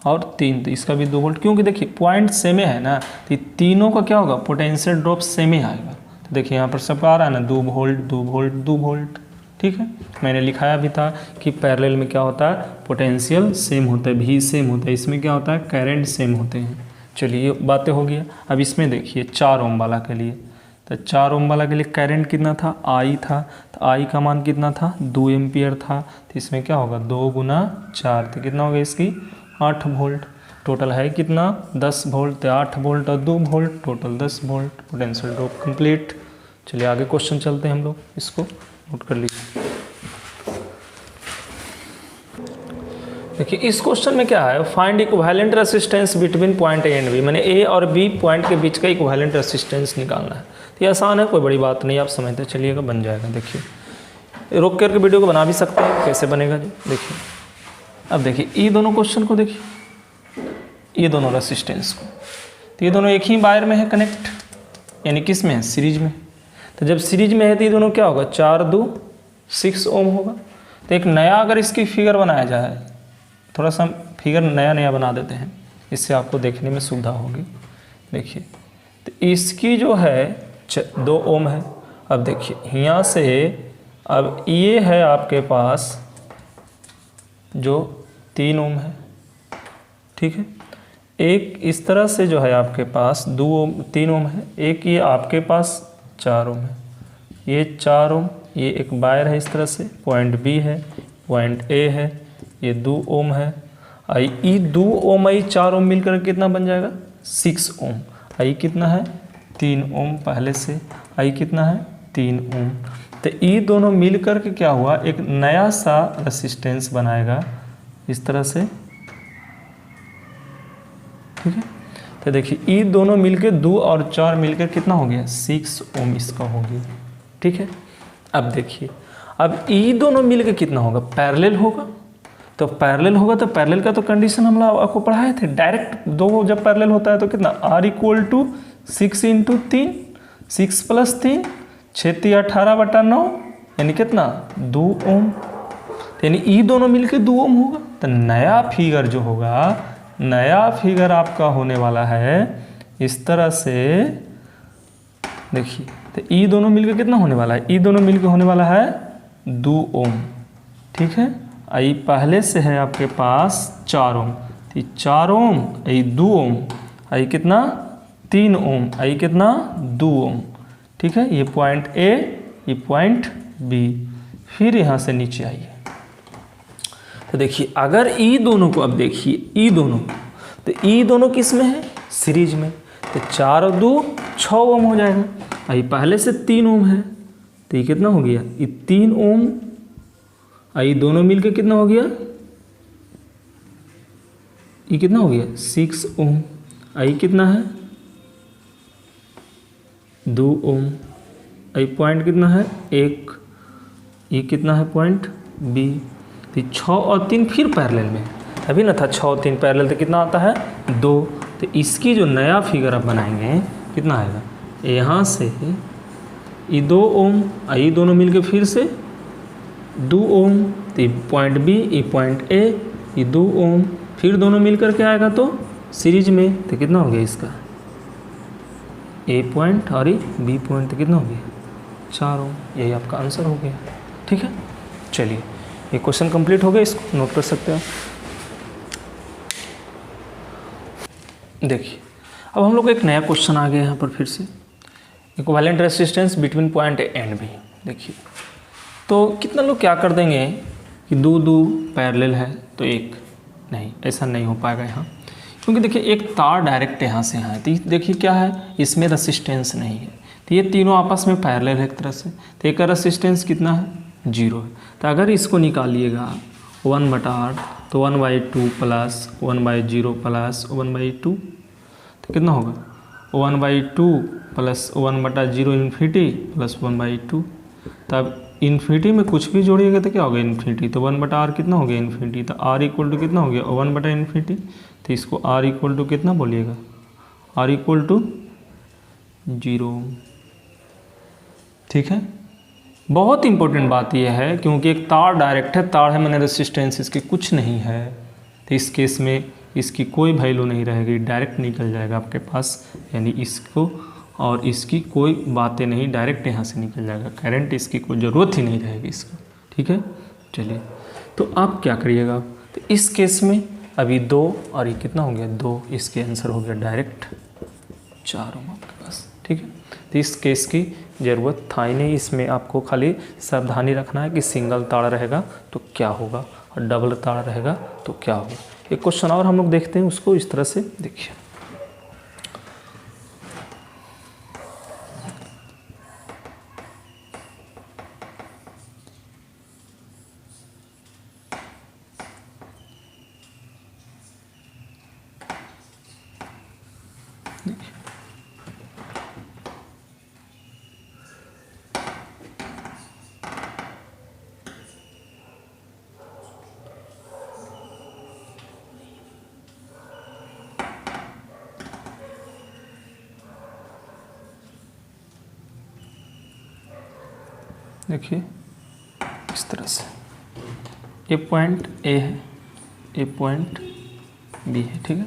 और 3, तो इसका भी 2 वोल्ट, क्योंकि देखिए पॉइंट सेम है ना, तो तीनों का क्या होगा पोटेंशियल ड्रॉप सेम ही आएगा। तो देखिए यहाँ पर सबका आ रहा है ना 2 वोल्ट 2 वोल्ट 2 वोल्ट, ठीक है। मैंने लिखाया भी था कि पैरेलल में क्या होता है पोटेंशियल सेम होता है, भी सेम होता है, इसमें क्या होता है करंट सेम होते हैं। चलिए ये बातें हो गया। अब इसमें देखिए 4 ओम वाला के लिए, तो 4 ओम वाला के लिए करंट कितना था I था, तो I का मान कितना था 2 एम्पियर था, तो इसमें क्या होगा 2 गुना 4, तो कितना होगा इसकी 8 वोल्ट। टोटल है कितना 10 वोल्ट, तो 8 वोल्ट और 2 volt total 10 volt. Potential drop complete. चलिए आगे क्वेश्चन चलते हैं हम लोग, इसको नोट कर लीजिए। देखिए इस क्वेश्चन में क्या है, find equivalent resistance between point A and B, मैंने ए और बी पॉइंट के बीच का इक्विवेलेंट रेसिस्टेंस निकालना है। तो ये आसान है, कोई बड़ी बात नहीं, आप समझते चलिएगा, बन जाएगा। देखिए रोक करके वीडियो को बना भी सकते हैं, कैसे बनेगा जी देखिए। अब देखिए ये दोनों क्वेश्चन को देखिए, ये दोनों रेसिस्टेंस को, तो ये दोनों एक ही वायर में है कनेक्ट, यानी किस में है सीरीज में। तो जब सीरीज में है तो ये दोनों क्या होगा 4 2 6 ओम होगा। तो एक नया अगर इसकी फिगर बनाया जाए, थोड़ा सा फिगर नया बना देते हैं, इससे आपको देखने में सुविधा होगी। देखिए तो इसकी जो है 2 ओम है। अब देखिए यहाँ से, अब ये है आपके पास जो 3 ओम है, ठीक है। एक इस तरह से जो है आपके पास 2 ओम 3 ओम है, एक ये आपके पास 4 ओम है, ये 4 ओम, ये एक वायर है इस तरह से, पॉइंट बी है, पॉइंट ए है, ये 2 ओम है। आई 2 ओम आई 4 ओम मिलकर कितना बन जाएगा 6 ओम। आई कितना है 3 ओम पहले से, आई कितना है 3 ओम। तो ये दोनों मिलकर के क्या हुआ, एक नया सा रेसिस्टेंस बनाएगा इस तरह से, ठीक है। तो देखिए ये दोनों मिलकर 2 और 4 मिलकर कितना हो गया 6 ओम इसका हो गया, ठीक है। अब देखिए, अब ये दोनों मिलकर कितना होगा पैरेलल होगा। तो पैरेलल होगा, तो पैरेलल का तो कंडीशन हम लोग आपको पढ़ाए थे, डायरेक्ट दो जब पैरेलल होता है तो कितना R = 6 × 3, 6 + 3 6 × 18/9, यानी कितना 2 ओम। यानी ये दोनों मिलकर 2 ओम होगा। तो नया फिगर जो होगा, नया फिगर आपका होने वाला है इस तरह से, देखिए। तो ये दोनों मिलकर कितना होने वाला है, ये दोनों मिलकर होने वाला है 2 ओम, ठीक है। आई पहले से है आपके पास 4 ओम, तो 4 ओम, आई 2 ओम, आई कितना 3 ओम, आई कितना 2 ओम, ठीक है। ये पॉइंट ए, ये पॉइंट बी, फिर यहाँ से नीचे आइए। तो देखिए अगर ई दोनों को, अब देखिए ई दोनों, तो ई दोनों किस में है सीरीज में, तो 4 और 2 6 ओम हो जाएगा। आई पहले से 3 ओम है, तो ये कितना हो गया ये 3 ओम, आई दोनों मिलकर कितना हो गया ये कितना हो गया 6 ओम, आई कितना है 2 ओम, आई पॉइंट कितना है 1, ये कितना है पॉइंट बी। तो 6 और 3 फिर पैरेलल में, अभी ना था 6 और 3 पैरेलल, तो कितना आता है 2। तो इसकी जो नया फिगर आप बनाएंगे कितना आएगा, यहाँ से ये 2 ओम, ये दोनों मिलके फिर से 2 ओम, तो ये पॉइंट बी, ये पॉइंट ए, ये 2 ओम, फिर दोनों मिलकर के आएगा तो सीरीज में, तो कितना हो गया इसका ए पॉइंट और ये बी पॉइंट, तो कितना हो गया 4 ओम। यही आपका आंसर हो गया। ठीक है, चलिए ये क्वेश्चन कंप्लीट हो गया, इसको नोट कर सकते हैं। देखिए अब हम लोग को एक नया क्वेश्चन आ गया यहाँ पर फिर से, equivalent resistance between point A and B. देखिए तो कितना लोग क्या कर देंगे कि 2 पैरेलल है तो एक नहीं, ऐसा नहीं हो पाएगा यहाँ, क्योंकि देखिए एक तार डायरेक्ट यहाँ से यहाँ है, तो देखिए क्या है इसमें रेसिस्टेंस नहीं है, तो ये तीनों आपस में पैरेलल है एक तरह से, तो एक का रेसिस्टेंस कितना है 0 है। तो अगर इसको निकालिएगा 1/8, तो 1/2 प्लस 1/0 प्लस 1/2, तो कितना होगा 1/2 प्लस 1/0 इन्फिनिटी प्लस 1/2। तब इन्फिनिटी में कुछ भी जोड़िएगा तो क्या होगा इन्फिनिटी, तो 1/r कितना हो गया इन्फिनिटी, तो r इक्वल टू कितना हो गया 1/इन्फिनिटी। तो इसको r इक्वल टू कितना बोलिएगा, r इक्वल टू 0। ठीक है, बहुत इंपॉर्टेंट बात यह है, क्योंकि एक तार डायरेक्ट है, तार है मैंने रेसिस्टेंस इसके कुछ नहीं है, तो इस केस में इसकी कोई वैल्यू नहीं रहेगी, डायरेक्ट निकल जाएगा आपके पास, यानी इसको और इसकी कोई बातें नहीं, डायरेक्ट यहाँ से निकल जाएगा करंट, इसकी कोई ज़रूरत ही नहीं रहेगी इसको। ठीक है, चलिए तो आप क्या करिएगा, तो इस केस में अभी 2 और ये कितना हो गया 2, इसके आंसर हो गया डायरेक्ट 4 ओम आपके पास। ठीक है, तो इस केस की ज़रूरत था ही नहीं, इसमें आपको खाली सावधानी रखना है कि सिंगल तार रहेगा तो क्या होगा और डबल तार रहेगा तो क्या होगा। एक क्वेश्चन और हम लोग देखते हैं, उसको इस तरह से देखिए। देखिए इस तरह से, ये पॉइंट ए है, ये पॉइंट बी है। ठीक है,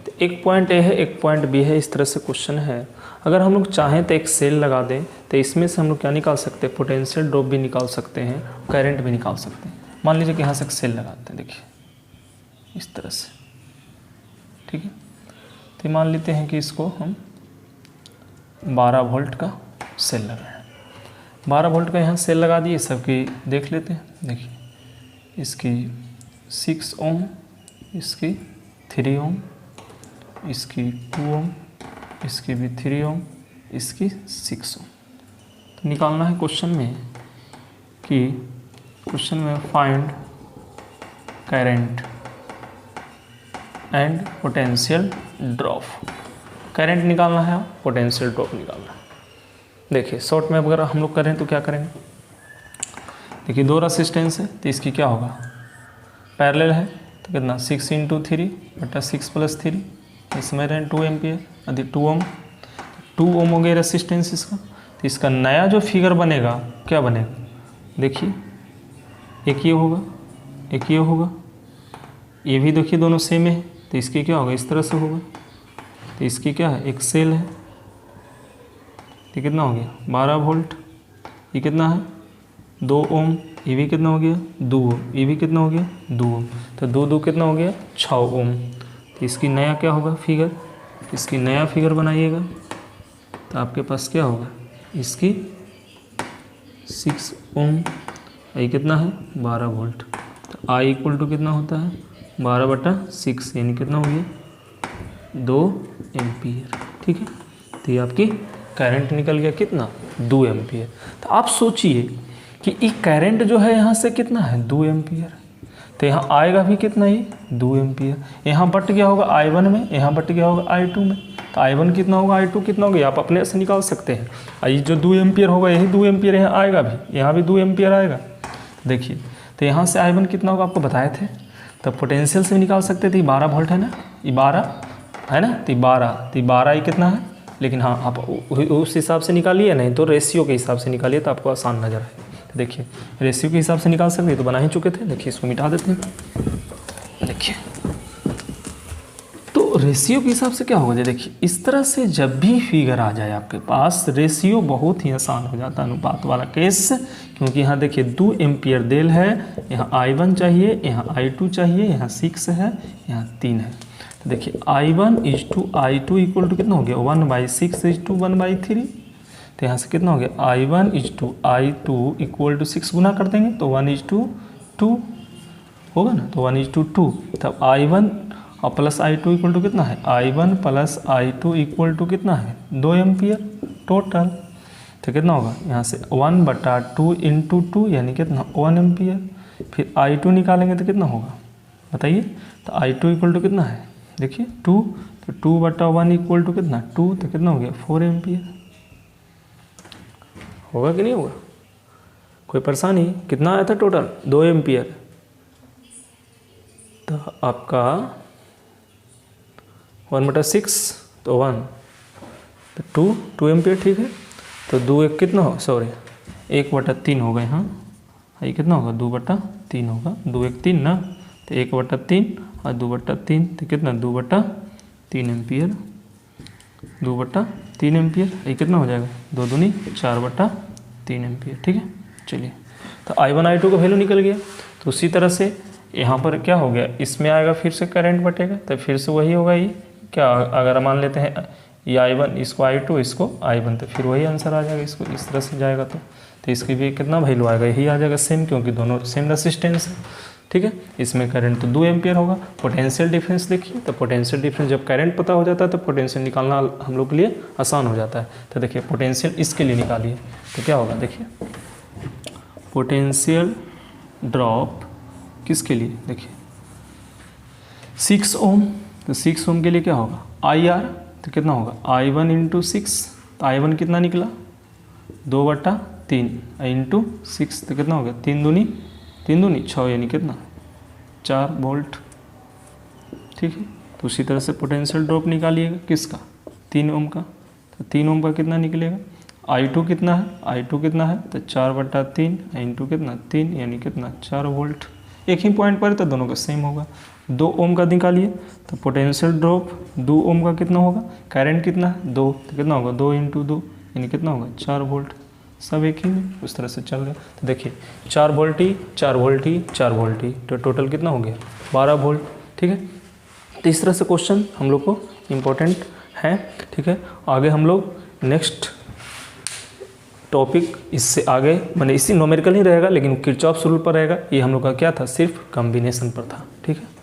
तो एक पॉइंट ए है, एक पॉइंट बी है, इस तरह से क्वेश्चन है। अगर हम लोग चाहें तो एक सेल लगा दें, तो इसमें से हम लोग क्या निकाल सकते हैं, पोटेंशियल ड्रॉप भी निकाल सकते हैं, करंट भी निकाल सकते हैं। मान लीजिए कि यहाँ से एक सेल लगाते हैं, देखिए इस तरह से। ठीक है, तो मान लेते हैं कि इसको हम 12 वोल्ट का सेल लगाएं, 12 वोल्ट का यहाँ सेल लगा दिए, सबकी देख लेते हैं। देखिए इसकी 6 ओम, इसकी 3 ओम, इसकी 2 ओम, इसकी भी 3 ओम, इसकी 6 ओम। तो निकालना है क्वेश्चन में कि क्वेश्चन में find current and potential drop, current निकालना है, पोटेंशियल ड्रॉप निकालना है। देखिए शॉर्ट में अगर हम लोग करें तो क्या करेंगे, देखिए 2 रेसिस्टेंस है, तो इसकी क्या होगा पैरेलल है, तो कितना 6 × 3 बटा 6 + 3, इसमें रहें 2 एम्पियर, यदि 2 ओम, 2 ओम हो गया रेसिस्टेंस इसका। तो इसका नया जो फिगर बनेगा क्या बनेगा, देखिए एक ये होगा, एक ये होगा, ये भी देखिए दोनों सेम है, तो इसकी क्या होगा इस तरह से होगा। तो इसकी क्या है, एक सेल है, ये कितना हो गया 12 वोल्ट, ये कितना है 2 ओम, ये भी कितना हो गया 2 ओम, ये भी कितना हो गया 2 ओम, तो 2 कितना हो गया 6 ओम। तो इसकी नया क्या होगा फिगर, इसकी नया फिगर बनाइएगा, तो आपके पास क्या होगा, इसकी 6 ओम, ये कितना है 12 वोल्ट, तो आई इक्वल टू कितना होता है 12/6, यानी कितना हो गया 2 एम्पियर। ठीक है, तो ये आपकी करंट निकल गया कितना 2 एम्पियर। तो आप सोचिए कि ये करंट जो है यहाँ से कितना है 2 एम्पियर, तो यहाँ आएगा भी कितना ही 2 एम्पियर। यहाँ बट क्या होगा I1 में, यहाँ बट क्या होगा I2 में। तो I1 कितना होगा, I2 कितना होगा, आप अपने से निकाल सकते हैं। ये जो 2 एम्पियर होगा यही 2 एम्पियर यहाँ आएगा भी, यहाँ भी 2 एम्पियर आएगा। देखिए तो यहाँ से I1 कितना होगा आपको बताए थे, तो पोटेंशियल से भी निकाल सकते थे। 12 वोल्ट है ना, ये 12 है ना, तो 12 ही कितना है, लेकिन हाँ आप उस हिसाब से निकालिए, नहीं तो रेशियो के हिसाब से निकालिए तो आपको आसान नजर आए। तो देखिए रेशियो के हिसाब से निकाल सकते हैं, तो बना ही चुके थे। देखिए इसको मिटा देते हैं। देखिए तो रेशियो के हिसाब से क्या होगा, देखिए इस तरह से जब भी फिगर आ जाए आपके पास, रेशियो बहुत ही आसान हो जाता है अनुपात वाला केस। क्योंकि यहाँ देखिए 2 एम्पियर देल है, यहाँ I1 चाहिए, यहाँ I2 चाहिए, यहाँ 6 है, यहाँ 3 है। तो देखिए I1 is to I2 equal to कितना हो गया 1/6 इज टू 1/3। तो यहाँ से कितना हो गया I1 is to I2 equal to 6 गुना कर देंगे तो 1:2 होगा ना, तो 1:2। तब I1 और प्लस I2 इक्वल टू कितना है, I1 plus I2 equal to कितना है 2 एम्पियर टोटल। तो कितना होगा यहाँ से 1/2 इंटू 2 यानी कितना 1 एम्पियर। फिर I2 निकालेंगे तो कितना होगा बताइए, तो I2 इक्वल टू कितना है, देखिए 2, तो 2/1 इक्वल टू कितना 2, तो कितना हो गया 4 एम्पियर। होगा कि नहीं होगा, कोई परेशानी। कितना आया था टोटल 2 एम्पियर, तो आपका 1/6 तो 1, तो 2 एम्पियर ठीक है। तो 2 1 कितना हो, सॉरी 1/3 होगा यहाँ, ये कितना होगा 2/3 होगा, 2 1 3 ना, तो 1/3 और 2/3 तो कितना 2/3 एम्पियर, 2/3 एम्पियर। ये कितना हो जाएगा 2 दूनी 4/3 एम्पियर। ठीक है, चलिए तो I1 I2 का वैल्यू निकल गया। तो उसी तरह से यहाँ पर क्या हो गया, इसमें आएगा फिर से करंट बटेगा, तो फिर से वही होगा। ये क्या, अगर मान लेते हैं ये I1 इसको I2 इसको I1, तो फिर वही आंसर आ जाएगा। इसको इस तरह से जाएगा तो इसकी भी कितना वैल्यू आएगा, यही आ जाएगा सेम, क्योंकि दोनों सेम रेसिस्टेंस है। ठीक है, इसमें करंट तो 2 एम्पियर होगा। पोटेंशियल डिफरेंस देखिए, तो पोटेंशियल डिफरेंस जब करंट पता हो जाता है तो पोटेंशियल निकालना हम लोग के लिए आसान हो जाता है। तो देखिए पोटेंशियल इसके लिए निकालिए, तो क्या होगा, देखिए पोटेंशियल ड्रॉप किसके लिए, देखिए 6 ओम, तो 6 ओम के लिए क्या होगा IR, तो कितना होगा I1 इंटू 6, तो I1 कितना निकला 2/3 इंटू 6, तो कितना हो गया 3 दूनी 6 यानी कितना 4 वोल्ट। ठीक है, तो उसी तरह से पोटेंशियल ड्रॉप निकालिएगा किसका 3 ओम का, तो 3 ओम का कितना निकलेगा, I2 कितना है, तो 4/3 इंटू कितना 3 यानी कितना 4 वोल्ट। एक ही पॉइंट पर, तो दोनों का सेम होगा। 2 ओम का निकालिए, तो पोटेंशियल ड्रॉप 2 ओम का कितना होगा, करंट कितना है 2, तो कितना होगा 2 इंटू 2 यानी कितना होगा 4 वोल्ट। सब एक ही में उस तरह से चल रहा है। तो देखिए 4 वोल्ट ही 4 वोल्ट ही 4 वोल्ट ही, तो टोटल कितना हो गया 12 वोल्ट। ठीक है, तो इस तरह से क्वेश्चन हम लोग को इम्पोर्टेंट है। ठीक है, आगे हम लोग नेक्स्ट टॉपिक इससे आगे मैंने इसी न्यूमेरिकल ही रहेगा, लेकिन किरचॉफ रूल पर रहेगा। ये हम लोग का क्या था, सिर्फ कॉम्बिनेशन पर था। ठीक है।